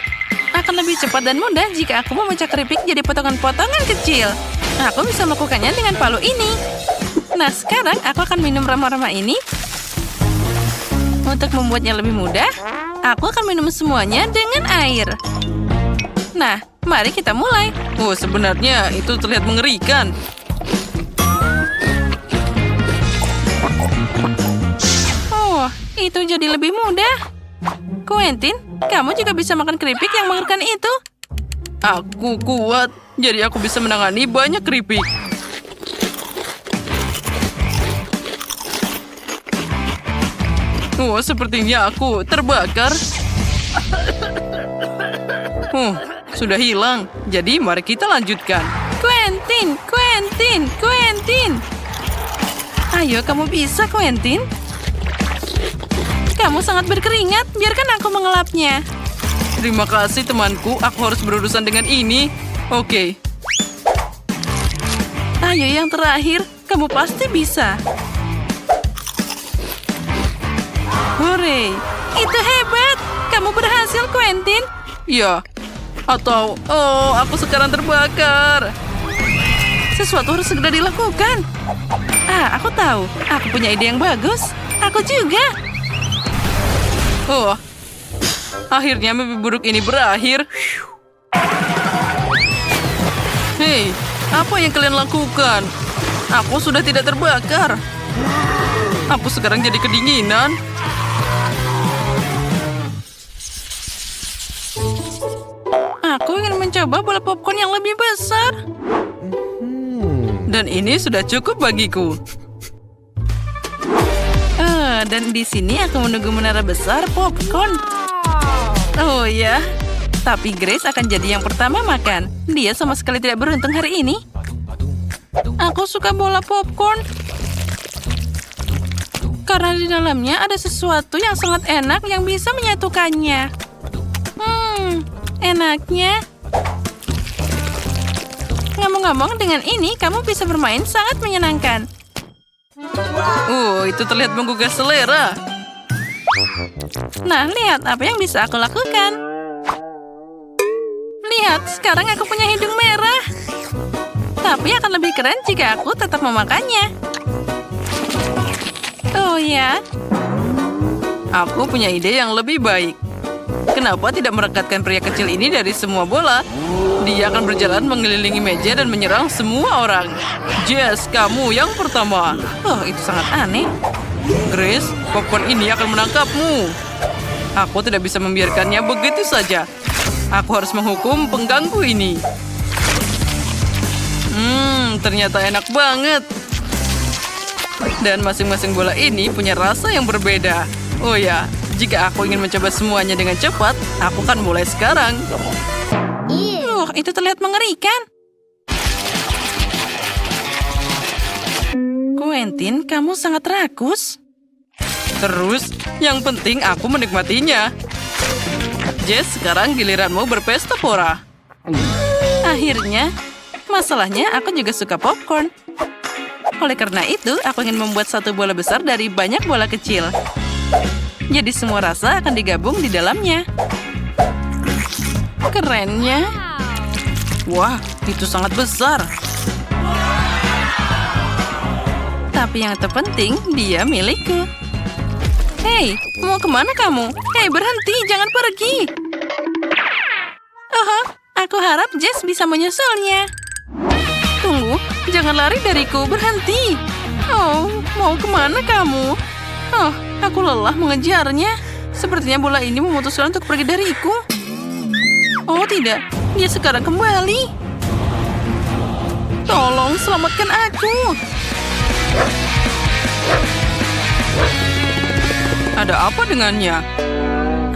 C: Akan lebih cepat dan mudah jika aku memecah keripik jadi potongan-potongan kecil. Aku bisa melakukannya dengan palu ini. Nah, sekarang aku akan minum rama-rama ini. Untuk membuatnya lebih mudah, aku akan minum semuanya dengan air. Nah, mari kita mulai.
D: Oh, sebenarnya itu terlihat mengerikan.
C: Oh, itu jadi lebih mudah. Quentin, kamu juga bisa makan keripik yang mengerikan itu.
D: Aku kuat, jadi aku bisa menangani banyak keripik. Oh, sepertinya aku terbakar. Sudah hilang. Jadi mari kita lanjutkan.
C: Quentin, Quentin, Quentin. Ayo, kamu bisa, Quentin. Kamu sangat berkeringat, biarkan aku mengelapnya.
D: Terima kasih temanku, aku harus berurusan dengan ini. Oke.
C: Ayo yang terakhir, kamu pasti bisa. Hore, itu hebat. Kamu berhasil, Quentin.
D: Ya. Atau, aku sekarang terbakar.
C: Sesuatu harus segera dilakukan. Aku tahu. Aku punya ide yang bagus. Aku juga.
D: Oh, akhirnya mimpi buruk ini berakhir. Hei, apa yang kalian lakukan? Aku sudah tidak terbakar. Aku sekarang jadi kedinginan.
C: Aku ingin mencoba bola popcorn yang lebih besar.
D: Dan ini sudah cukup bagiku.
C: Dan di sini aku menunggu menara besar popcorn. Oh ya, tapi Grace akan jadi yang pertama makan. Dia sama sekali tidak beruntung hari ini. Aku suka bola popcorn karena di dalamnya ada sesuatu yang sangat enak yang bisa menyatukannya. Enaknya. Ngomong-ngomong, dengan ini kamu bisa bermain sangat menyenangkan.
D: Itu terlihat menggugah selera.
C: Nah, lihat apa yang bisa aku lakukan. Lihat, sekarang aku punya hidung merah. Tapi akan lebih keren jika aku tetap memakannya. Oh ya,
D: Aku punya ide yang lebih baik. Kenapa tidak merekatkan pria kecil ini dari semua bola? Dia akan berjalan mengelilingi meja dan menyerang semua orang. Jess, kamu yang pertama.
C: oh itu sangat aneh.
D: Grace, popcorn ini akan menangkapmu. Aku tidak bisa membiarkannya begitu saja. Aku harus menghukum pengganggu ini. Ternyata enak banget. Dan masing-masing bola ini punya rasa yang berbeda. Oh ya, jika aku ingin mencoba semuanya dengan cepat, aku akan mulai sekarang.
C: Itu terlihat mengerikan. Quentin, kamu sangat rakus.
D: Terus, yang penting aku menikmatinya. Jess, sekarang giliranmu berpesta pora.
C: Akhirnya, masalahnya aku juga suka popcorn. Oleh karena itu, aku ingin membuat satu bola besar dari banyak bola kecil. Jadi semua rasa akan digabung di dalamnya. Kerennya.
D: Wah, itu sangat besar.
C: Tapi yang terpenting, dia milikku. Hei, mau kemana kamu? Hei, berhenti, jangan pergi. Aku harap Jess bisa menyusulnya. Tunggu, jangan lari dariku, berhenti. Oh, mau kemana kamu? Oh, aku lelah mengejarnya. Sepertinya bola ini memutuskan untuk pergi dariku. Oh tidak, dia sekarang kembali. Tolong selamatkan aku.
D: Ada apa dengannya?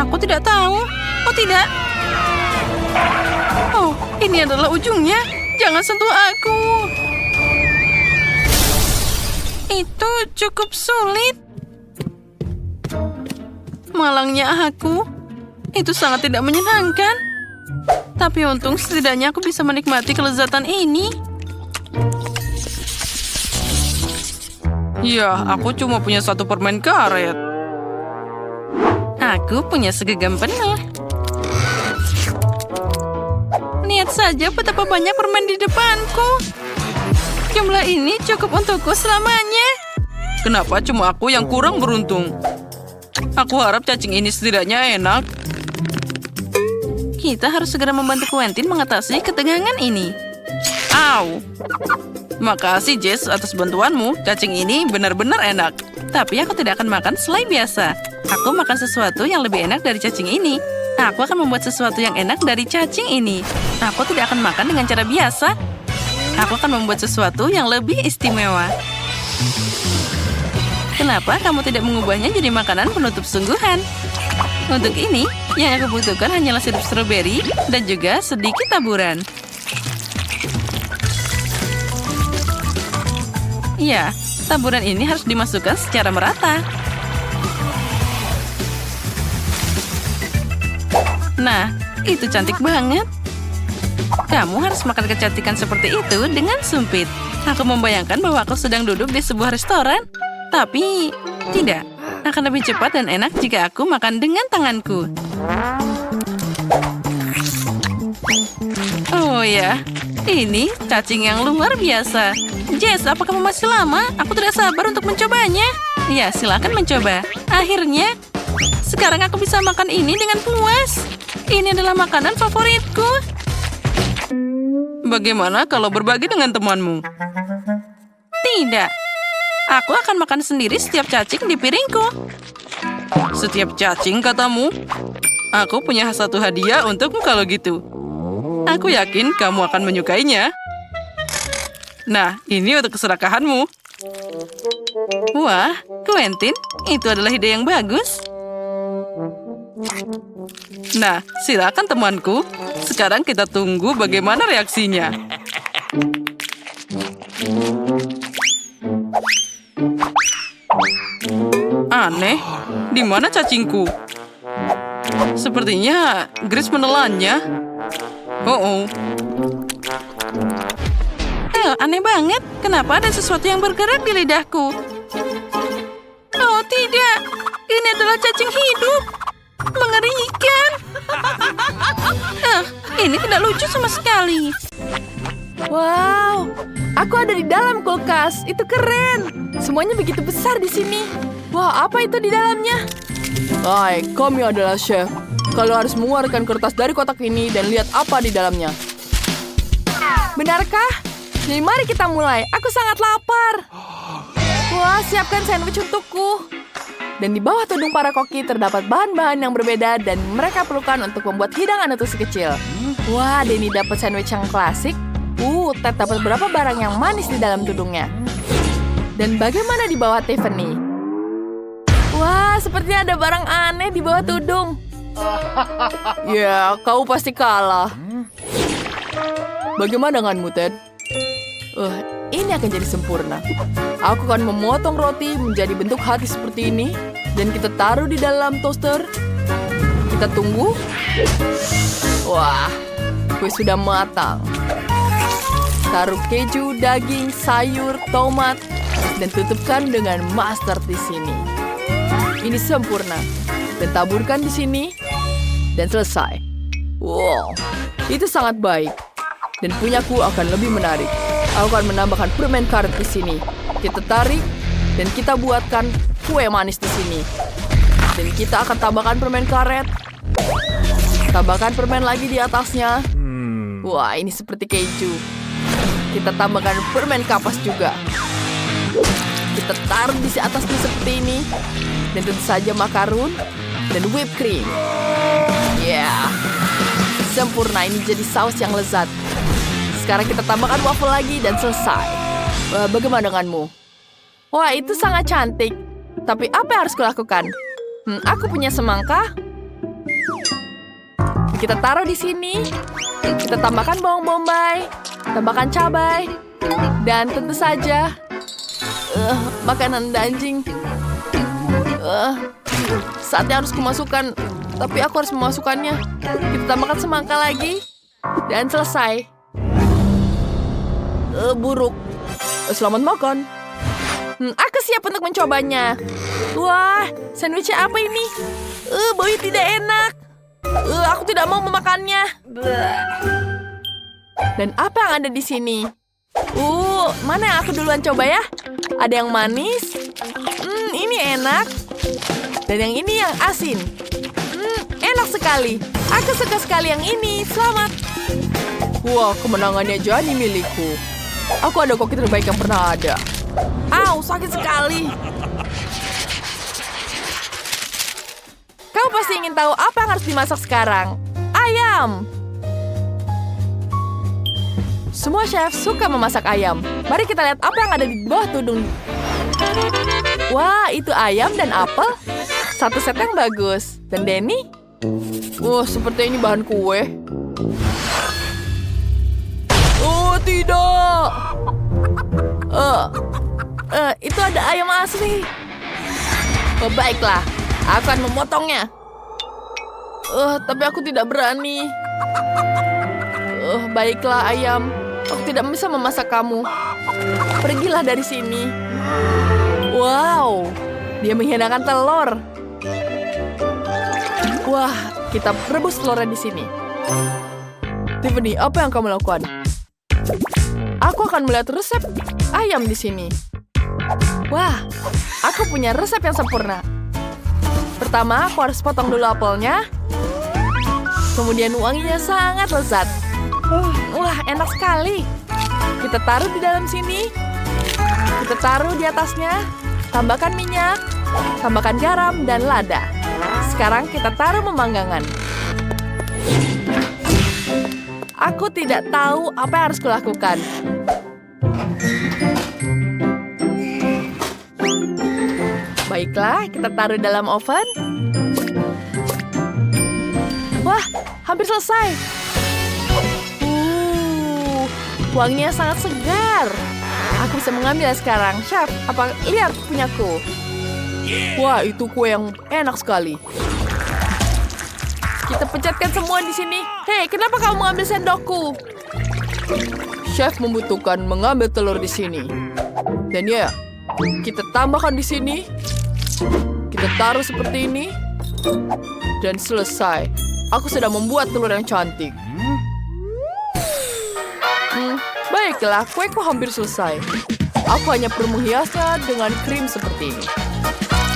C: Aku tidak tahu. Oh tidak. Oh, ini adalah ujungnya. Jangan sentuh aku. Itu cukup sulit. Malangnya aku. Itu sangat tidak menyenangkan. Tapi untung setidaknya aku bisa menikmati kelezatan ini.
D: Ya, aku cuma punya 1 permen karet.
C: Aku punya segenggam penuh. Lihat saja betapa banyak permen di depanku. Jumlah ini cukup untukku selamanya.
D: Kenapa cuma aku yang kurang beruntung? Aku harap cacing ini setidaknya enak.
C: Kita harus segera membantu Quentin mengatasi ketegangan ini.
D: Au! Makasih, Jess, atas bantuanmu. Cacing ini benar-benar enak.
C: Tapi aku tidak akan makan selai biasa. Aku makan sesuatu yang lebih enak dari cacing ini. Aku akan membuat sesuatu yang enak dari cacing ini. Aku tidak akan makan dengan cara biasa. Aku akan membuat sesuatu yang lebih istimewa. Kenapa kamu tidak mengubahnya jadi makanan penutup sungguhan? Untuk ini, yang aku butuhkan hanyalah sirup stroberi dan juga sedikit taburan. Ya, taburan ini harus dimasukkan secara merata. Nah, itu cantik banget. Kamu harus makan kecantikan seperti itu dengan sumpit. Aku membayangkan bahwa aku sedang duduk di sebuah restoran. Tapi, tidak. Akan lebih cepat dan enak jika aku makan dengan tanganku. Oh ya, ini cacing yang luar biasa. Jess, apa kamu masih lama? Aku tidak sabar untuk mencobanya. Ya, silakan mencoba. Akhirnya, sekarang aku bisa makan ini dengan puas. Ini adalah makanan favoritku.
D: Bagaimana kalau berbagi dengan temanmu?
C: Tidak. Aku akan makan sendiri setiap cacing di piringku.
D: Setiap cacing, katamu? Aku punya 1 hadiah untukmu kalau gitu. Aku yakin kamu akan menyukainya. Nah, ini untuk keserakahanmu.
C: Wah, Quentin, itu adalah ide yang bagus.
D: Nah, silakan temanku. Sekarang kita tunggu bagaimana reaksinya. Aneh, di mana cacingku? Sepertinya Grace menelannya. Oh.
C: Aneh banget. Kenapa ada sesuatu yang bergerak di lidahku? Oh, tidak. Ini adalah cacing hidup. Mengerikan. Ini tidak lucu sama sekali.
A: Wow, aku ada di dalam kulkas. Itu keren. Semuanya begitu besar di sini. Wah, apa itu di dalamnya? Hai, kami adalah chef. Kalau harus mengeluarkan kertas dari kotak ini dan lihat apa di dalamnya. Benarkah? Jadi mari kita mulai. Aku sangat lapar. Wah, siapkan sandwich untukku. Dan di bawah tudung para koki terdapat bahan-bahan yang berbeda dan mereka perlukan untuk membuat hidangan untuk si kecil. Wah, Denny dapat sandwich yang klasik. Ted dapat berapa barang yang manis di dalam tudungnya. Dan bagaimana di bawah Tiffany? Wah, sepertinya ada barang aneh di bawah tudung. Ya, kau pasti kalah. Bagaimana denganmu, Ted? Ini akan jadi sempurna. Aku akan memotong roti menjadi bentuk hati seperti ini. Dan kita taruh di dalam toaster. Kita tunggu. Wah, kue sudah matang. Taruh keju, daging, sayur, tomat. Dan tutupkan dengan mustard di sini. Ini sempurna. Dan taburkan di sini. Dan selesai. Wow, itu sangat baik. Dan punyaku akan lebih menarik. Aku akan menambahkan permen karet di sini. Kita tarik dan kita buatkan kue manis di sini. Dan kita akan tambahkan permen karet. Tambahkan permen lagi di atasnya. Wah, ini seperti keju. Kita tambahkan permen kapas juga. Kita taruh di atasnya seperti ini. Dan tentu saja makarun dan whipped cream. Sempurna, ini jadi saus yang lezat. Sekarang kita tambahkan waffle lagi dan selesai. Bagaimana denganmu? Wah, itu sangat cantik. Tapi apa yang harus kulakukan? Aku punya semangka. Kita taruh di sini. Kita tambahkan bawang bombay. Tambahkan cabai. Dan tentu saja makanan anjing. Saatnya harus kumasukkan tapi aku harus memasukkannya. Kita tambahkan semangka lagi. Dan selesai. Buruk. Selamat makan. Aku siap untuk mencobanya. Wah, sandwichnya apa ini? Baunya tidak enak. Aku tidak mau memakannya. Dan apa yang ada di sini? Mana yang aku duluan coba ya? Ada yang manis. Ini enak. Dan yang ini yang asin. Enak sekali. Aku suka sekali yang ini. Selamat. Wah, kemenangannya jadi milikku. Aku ada koki terbaik yang pernah ada. Sakit sekali. Kau pasti ingin tahu apa yang harus dimasak sekarang. Ayam. Semua chef suka memasak ayam. Mari kita lihat apa yang ada di bawah tudung. Wah, itu ayam dan apel. Satu set yang bagus. Dan Denny? Seperti ini bahan kue. Tidak. Itu ada ayam asli. Baiklah, aku akan memotongnya. Tapi aku tidak berani. Baiklah ayam, aku tidak bisa memasak kamu. Pergilah dari sini. Wow, dia menghidangkan telur. Wah, kita rebus telurnya di sini. Tiffany, apa yang kamu lakukan? Aku akan melihat resep ayam di sini. Wah, aku punya resep yang sempurna. Pertama, aku harus potong dulu apelnya. Kemudian wanginya sangat lezat. Wah, enak sekali. Kita taruh di dalam sini. Kita taruh di atasnya. Tambahkan minyak, tambahkan garam, dan lada. Sekarang kita taruh memanggangan. Aku tidak tahu apa yang harus kulakukan. Baiklah, kita taruh dalam oven. Wah, hampir selesai. Wanginya sangat segar. Aku bisa mengambilnya sekarang. Chef, lihat punyaku. Wah, itu kue yang enak sekali. Kita pencetkan semua di sini. Hei, kenapa kamu mengambil sendokku? Chef membutuhkan mengambil telur di sini. Dan ya, kita tambahkan di sini. Kita taruh seperti ini. Dan selesai. Aku sudah membuat telur yang cantik. Baiklah, kueku hampir selesai. Aku hanya perlu menghiasnya dengan krim seperti ini.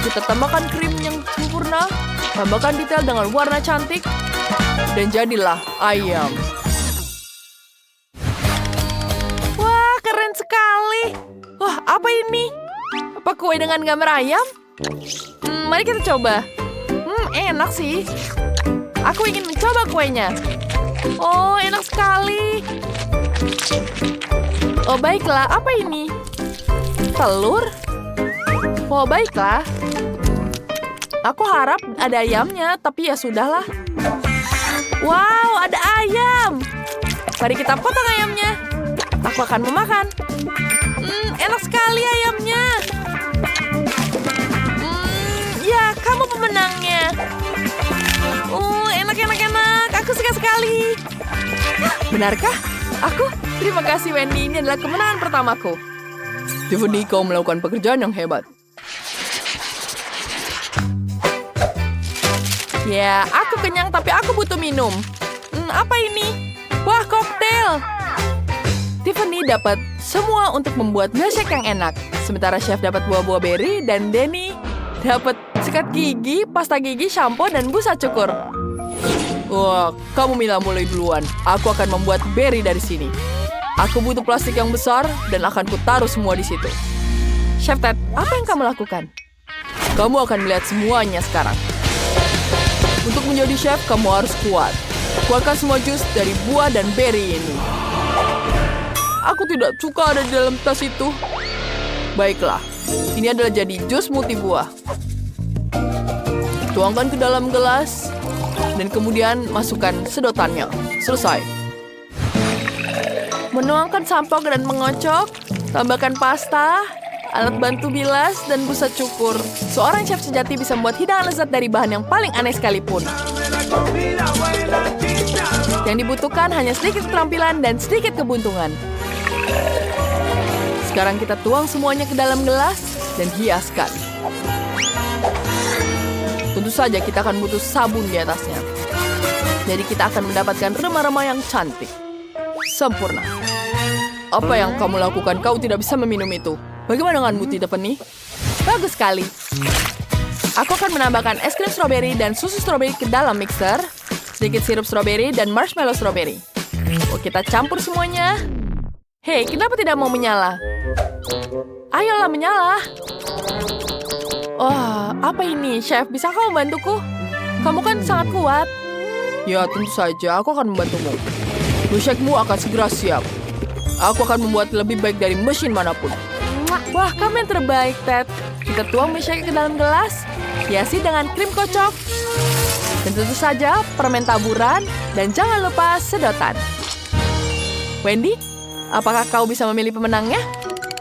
A: Kita tambahkan krim yang sempurna. Tambahkan detail dengan warna cantik. Dan jadilah ayam. Wah, keren sekali. Wah, apa ini? Apa kue dengan gambar ayam? Mari kita coba. Enak sih. Aku ingin mencoba kuenya. Oh, enak sekali. Oh, baiklah. Apa ini? Telur? Oh, baiklah. Aku harap ada ayamnya, tapi ya sudahlah. Wow, ada ayam. Mari kita potong ayamnya. Aku akan memakan. Enak sekali ayamnya. Ya, kamu pemenangnya. Enak. Aku suka sekali. Benarkah? Terima kasih, Wendy. Ini adalah kemenangan pertamaku. Tiffany, kau melakukan pekerjaan yang hebat. Ya, aku kenyang tapi aku butuh minum. Apa ini? Wah, koktail. Tiffany dapat semua untuk membuat milkshake yang enak. Sementara chef dapat buah-buah berry dan Denny dapat sikat gigi, pasta gigi, shampoo, dan busa cukur. Wah, kamu Mila mulai duluan. Aku akan membuat berry dari sini. Aku butuh plastik yang besar dan akan kutaruh semua di situ. Chef Ted, apa yang kamu lakukan? Kamu akan melihat semuanya sekarang. Untuk menjadi chef, kamu harus kuat. Keluarkan semua jus dari buah dan berry ini. Aku tidak suka ada di dalam tas itu. Baiklah, ini adalah jadi jus multi buah. Tuangkan ke dalam gelas, dan kemudian masukkan sedotannya. Selesai. Menuangkan sampo dan mengocok. Tambahkan pasta. alat bantu bilas, dan busa cukur. Seorang chef sejati bisa membuat hidangan lezat dari bahan yang paling aneh sekalipun. Yang dibutuhkan hanya sedikit keterampilan dan sedikit kebuntungan. Sekarang kita tuang semuanya ke dalam gelas dan hiaskan. Tentu saja kita akan butuh sabun di atasnya. Jadi kita akan mendapatkan remah-remah yang cantik. Sempurna. Apa yang kamu lakukan? Kau tidak bisa meminum itu. Bagaimana denganmu, Tiffany? Bagus sekali. Aku akan menambahkan es krim stroberi dan susu stroberi ke dalam mixer. Sedikit sirup stroberi dan marshmallow stroberi. Oh, kita campur semuanya. Hei, kenapa tidak mau menyala? Ayolah menyala. Oh, apa ini, Chef? Bisa kau membantuku? Kamu kan sangat kuat. Ya, tentu saja. Aku akan membantumu. Milkshake-mu akan segera siap. Aku akan membuat lebih baik dari mesin manapun. Wah, kamu yang terbaik, Ted. Kita tuang milkshake ke dalam gelas. Hiasi dengan krim kocok. Dan tentu saja permen taburan. Dan jangan lupa sedotan. Wendy, apakah kau bisa memilih pemenangnya?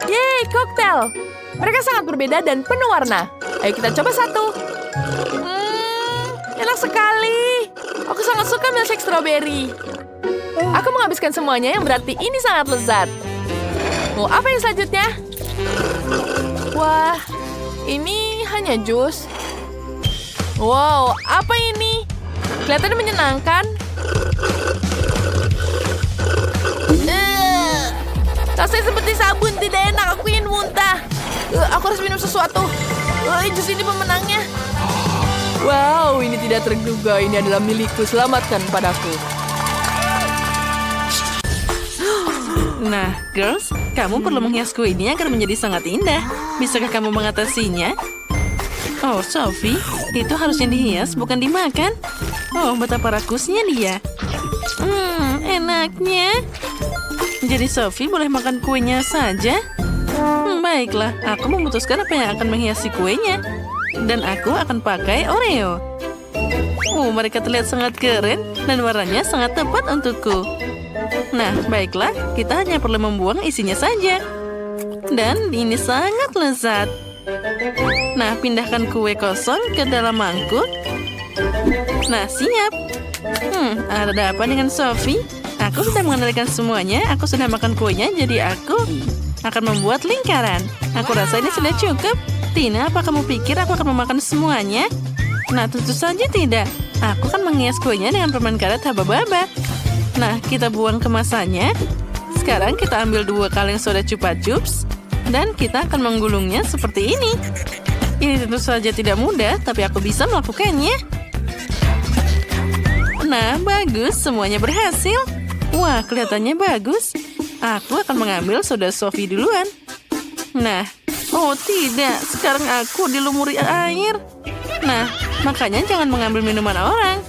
A: Yeay, koktail. Mereka sangat berbeda dan penuh warna. Ayo kita coba satu. Enak sekali. Aku sangat suka milkshake strawberry. Aku menghabiskan semuanya yang berarti ini sangat lezat. Mau apa yang selanjutnya? Wah, ini hanya jus. Wow, apa ini? Kelihatannya menyenangkan. Rasanya seperti sabun, tidak enak. Aku ingin muntah. Aku harus minum sesuatu. Jus ini pemenangnya. Wow, ini tidak terduga. Ini adalah milikku. Selamatkan padaku.
C: Nah, girls, kamu perlu menghias kue ini agar menjadi sangat indah. Bisakah kamu mengatasinya? Oh, Sophie, itu harusnya dihias, bukan dimakan. Oh, betapa rakusnya dia. Enaknya. Jadi Sophie boleh makan kuenya saja? Baiklah, aku memutuskan apa yang akan menghiasi kuenya. Dan aku akan pakai Oreo. Mereka terlihat sangat keren dan warnanya sangat tepat untukku. Nah, baiklah, kita hanya perlu membuang isinya saja. Dan ini sangat lezat. Nah, pindahkan kue kosong ke dalam mangkuk. Nah, siap. Ada apa dengan Sophie? Aku sudah mengendalikan semuanya. Aku sudah makan kuenya, jadi aku akan membuat lingkaran. Aku rasa ini sudah cukup. Tina, apa kamu pikir aku akan memakan semuanya? Nah, tentu saja tidak. Aku akan menghias kuenya dengan permen karet haba-baba. Nah, kita buang kemasannya. Sekarang kita ambil 2 kaleng soda Chupa Chups. Dan kita akan menggulungnya seperti ini. Ini tentu saja tidak mudah, tapi aku bisa melakukannya. Nah, bagus. Semuanya berhasil. Wah, kelihatannya bagus. Aku akan mengambil soda Sophie duluan. Nah, oh tidak. Sekarang aku dilumuri air. Nah, makanya jangan mengambil minuman orang.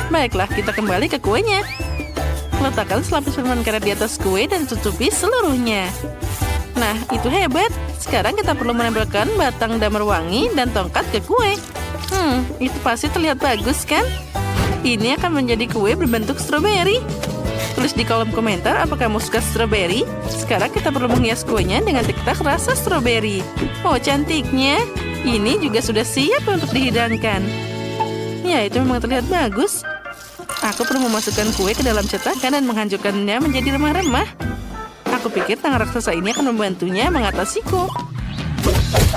C: Baiklah, kita kembali ke kuenya. Letakkan selapis permen karet di atas kue dan tutupi seluruhnya. Nah, itu hebat. Sekarang kita perlu menempelkan batang damar wangi dan tongkat ke kue. Itu pasti terlihat bagus, kan? Ini akan menjadi kue berbentuk stroberi. Tulis di kolom komentar apakah kamu suka stroberi. Sekarang kita perlu menghias kuenya dengan tiktok rasa stroberi. Oh, cantiknya. Ini juga sudah siap untuk dihidangkan. Ya, itu memang terlihat bagus. Aku perlu memasukkan kue ke dalam cetakan dan menghancurkannya menjadi remah-remah. Aku pikir tangan raksasa ini akan membantunya mengatasiku.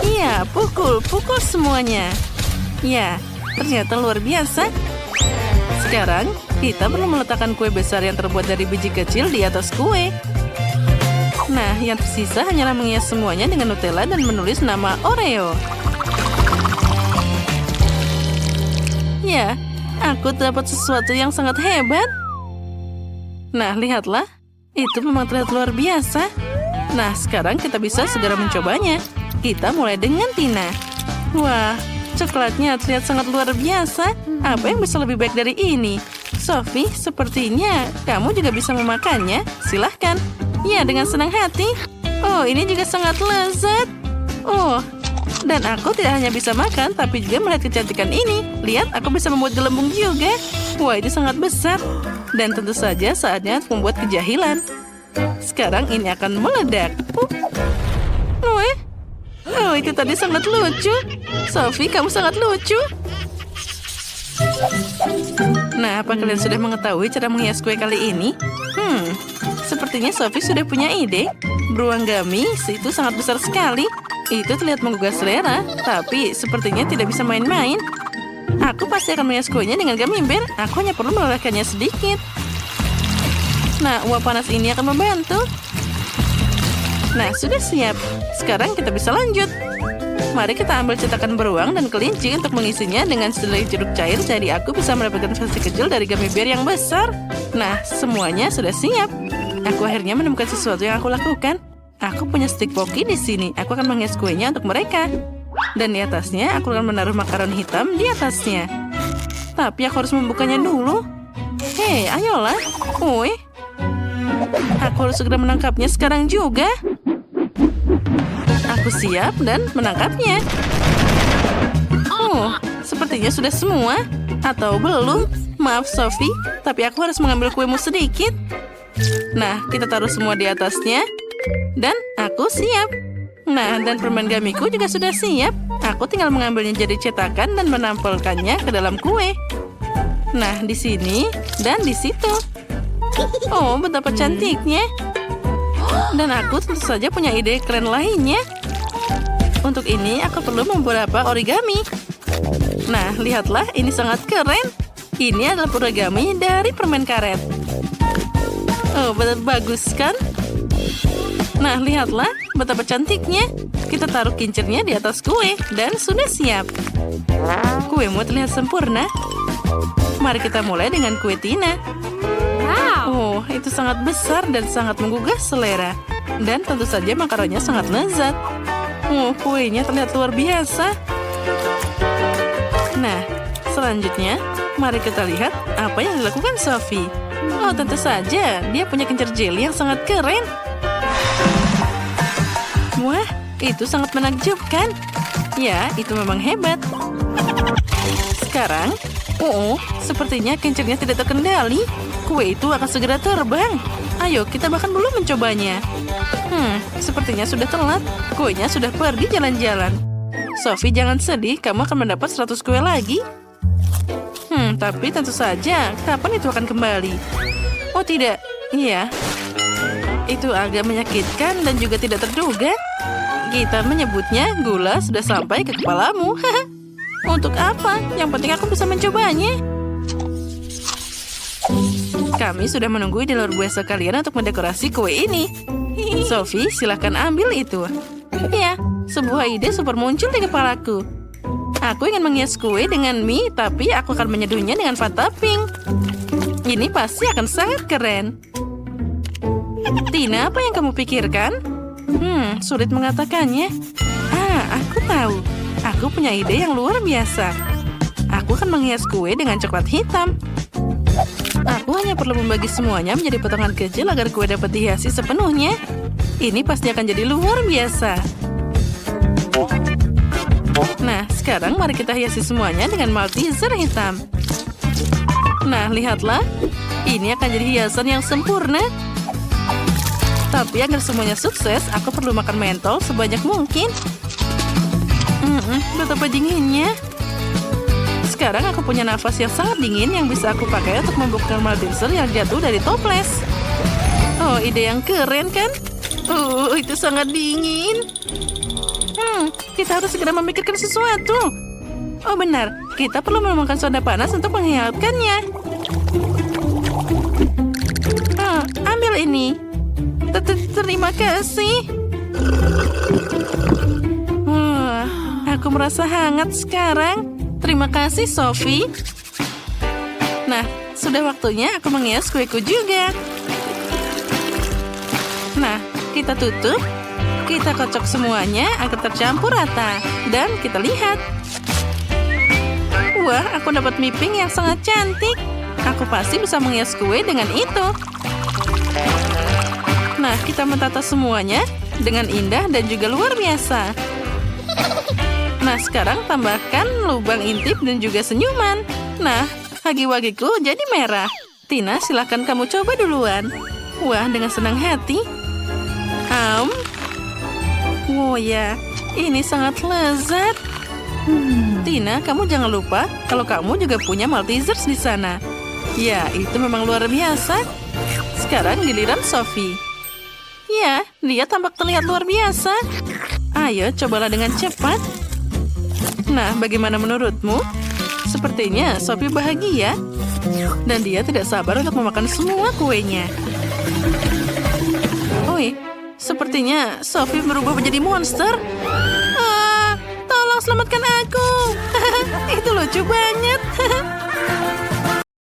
C: Iya, pukul semuanya. Ya, ternyata luar biasa. Sekarang, kita perlu meletakkan kue besar yang terbuat dari biji kecil di atas kue. Nah, yang tersisa hanyalah menghias semuanya dengan Nutella dan menulis nama Oreo. Ya, aku dapat sesuatu yang sangat hebat. Nah, lihatlah. Itu memang terlihat luar biasa. Nah, sekarang kita bisa segera mencobanya. Kita mulai dengan Tina. Wah, coklatnya terlihat sangat luar biasa. Apa yang bisa lebih baik dari ini? Sophie, sepertinya kamu juga bisa memakannya. Silahkan. Ya, dengan senang hati. Oh, ini juga sangat lezat. Oh, dan aku tidak hanya bisa makan, tapi juga melihat kecantikan ini. Lihat, aku bisa membuat gelembung juga. Wah, itu sangat besar. Dan tentu saja saatnya membuat kejahilan. Sekarang ini akan meledak. itu tadi sangat lucu. Sophie, kamu sangat lucu. Nah, apa kalian sudah mengetahui cara menghias kue kali ini? Sepertinya Sophie sudah punya ide. Beruang gamis itu sangat besar sekali. Itu terlihat menggugah selera, tapi sepertinya tidak bisa main-main. Aku pasti akan menghias kuenya dengan gummy bear. Aku hanya perlu melelehkannya sedikit. Nah, uap panas ini akan membantu. Nah, sudah siap. Sekarang kita bisa lanjut. Mari kita ambil cetakan beruang dan kelinci untuk mengisinya dengan sehelai jeruk cair. Jadi aku bisa mendapatkan versi kecil dari gummy bear yang besar. Nah, semuanya sudah siap. Aku akhirnya menemukan sesuatu yang aku lakukan. Aku punya stik poki di sini. Aku akan menghias kuenya untuk mereka. Dan di atasnya, aku akan menaruh makaron hitam di atasnya. Tapi aku harus membukanya dulu. Hei, ayolah. Woi. Aku harus segera menangkapnya sekarang juga. Aku siap dan menangkapnya. Oh, sepertinya sudah semua. Atau belum. Maaf, Sophie. Tapi aku harus mengambil kuemu sedikit. Nah, kita taruh semua di atasnya. Dan aku siap. Nah, dan permen gamiku juga sudah siap. Aku tinggal mengambilnya jadi cetakan dan menampilkannya ke dalam kue. Nah, di sini dan di situ. Oh, betapa cantiknya. Dan aku tentu saja punya ide keren lainnya. Untuk ini, aku perlu beberapa origami. Nah, lihatlah, ini sangat keren. Ini adalah origami dari permen karet. Oh, benar bagus kan? Nah, lihatlah betapa cantiknya. Kita taruh kincirnya di atas kue dan sudah siap. Kuemu terlihat sempurna. Mari kita mulai dengan kue Tina. Oh, itu sangat besar dan sangat menggugah selera. Dan tentu saja makaronnya sangat lezat. Oh, kuenya terlihat luar biasa. Nah, selanjutnya, mari kita lihat apa yang dilakukan Sophie. Oh, tentu saja, dia punya kincir jelly yang sangat keren. Wah, itu sangat menakjubkan. Ya, itu memang hebat. Sekarang, sepertinya kincirnya tidak terkendali. Kue itu akan segera terbang. Ayo, kita bahkan belum mencobanya. Sepertinya sudah telat. Kuenya sudah pergi jalan-jalan. Sophie, jangan sedih. Kamu akan mendapat 100 kue lagi. Tapi tentu saja, kapan itu akan kembali? Oh, tidak. Iya. Itu agak menyakitkan dan juga tidak terduga. Kita menyebutnya gula sudah sampai ke kepalamu. Untuk apa? Yang penting aku bisa mencobanya. Kami sudah menunggu di luar biasa kalian untuk mendekorasi kue ini. Sophie, silahkan ambil itu. Ya, sebuah ide super muncul di kepalaku. Aku ingin menghias kue dengan mie, tapi aku akan menyeduhnya dengan Fanta Pink. Ini pasti akan sangat keren. Tina, apa yang kamu pikirkan? Sulit mengatakannya. Aku tahu. Aku punya ide yang luar biasa. Aku akan menghias kue dengan coklat hitam. Aku hanya perlu membagi semuanya menjadi potongan kecil agar kue dapat dihiasi sepenuhnya. Ini pasti akan jadi luar biasa. Nah, sekarang mari kita hiasi semuanya dengan Malteser hitam. Nah, lihatlah. Ini akan jadi hiasan yang sempurna. Tapi agar semuanya sukses, aku perlu makan mentol sebanyak mungkin. Betapa dinginnya. Sekarang aku punya nafas yang sangat dingin yang bisa aku pakai untuk membuka Malteser yang jatuh dari toples. Oh, ide yang keren kan? Itu sangat dingin. Kita harus segera memikirkan sesuatu. Oh, benar. Kita perlu menemukan soda panas untuk menghangatkannya. Ambil ini. Terima kasih. Aku merasa hangat sekarang. Terima kasih, Sophie. Nah, sudah waktunya aku menghias kueku juga. Nah, kita tutup. Kita kocok semuanya agar tercampur rata. Dan kita lihat. Wah, aku dapat mie pink yang sangat cantik. Aku pasti bisa menghias kue dengan itu. Nah, kita menata semuanya dengan indah dan juga luar biasa. Nah, sekarang tambahkan lubang intip dan juga senyuman. Nah, hagi-wagiku jadi merah. Tina, silakan kamu coba duluan. Wah, dengan senang hati. Oh ya, Ini sangat lezat. Tina, kamu jangan lupa kalau kamu juga punya Maltesers di sana. Ya, itu memang luar biasa. Sekarang giliran Sophie. Ya, dia tampak terlihat luar biasa. Ayo, cobalah dengan cepat. Nah, bagaimana menurutmu? Sepertinya Sophie bahagia. Dan dia tidak sabar untuk memakan semua kuenya. Oi, sepertinya Sophie berubah menjadi monster. Tolong selamatkan aku. Itu lucu banget.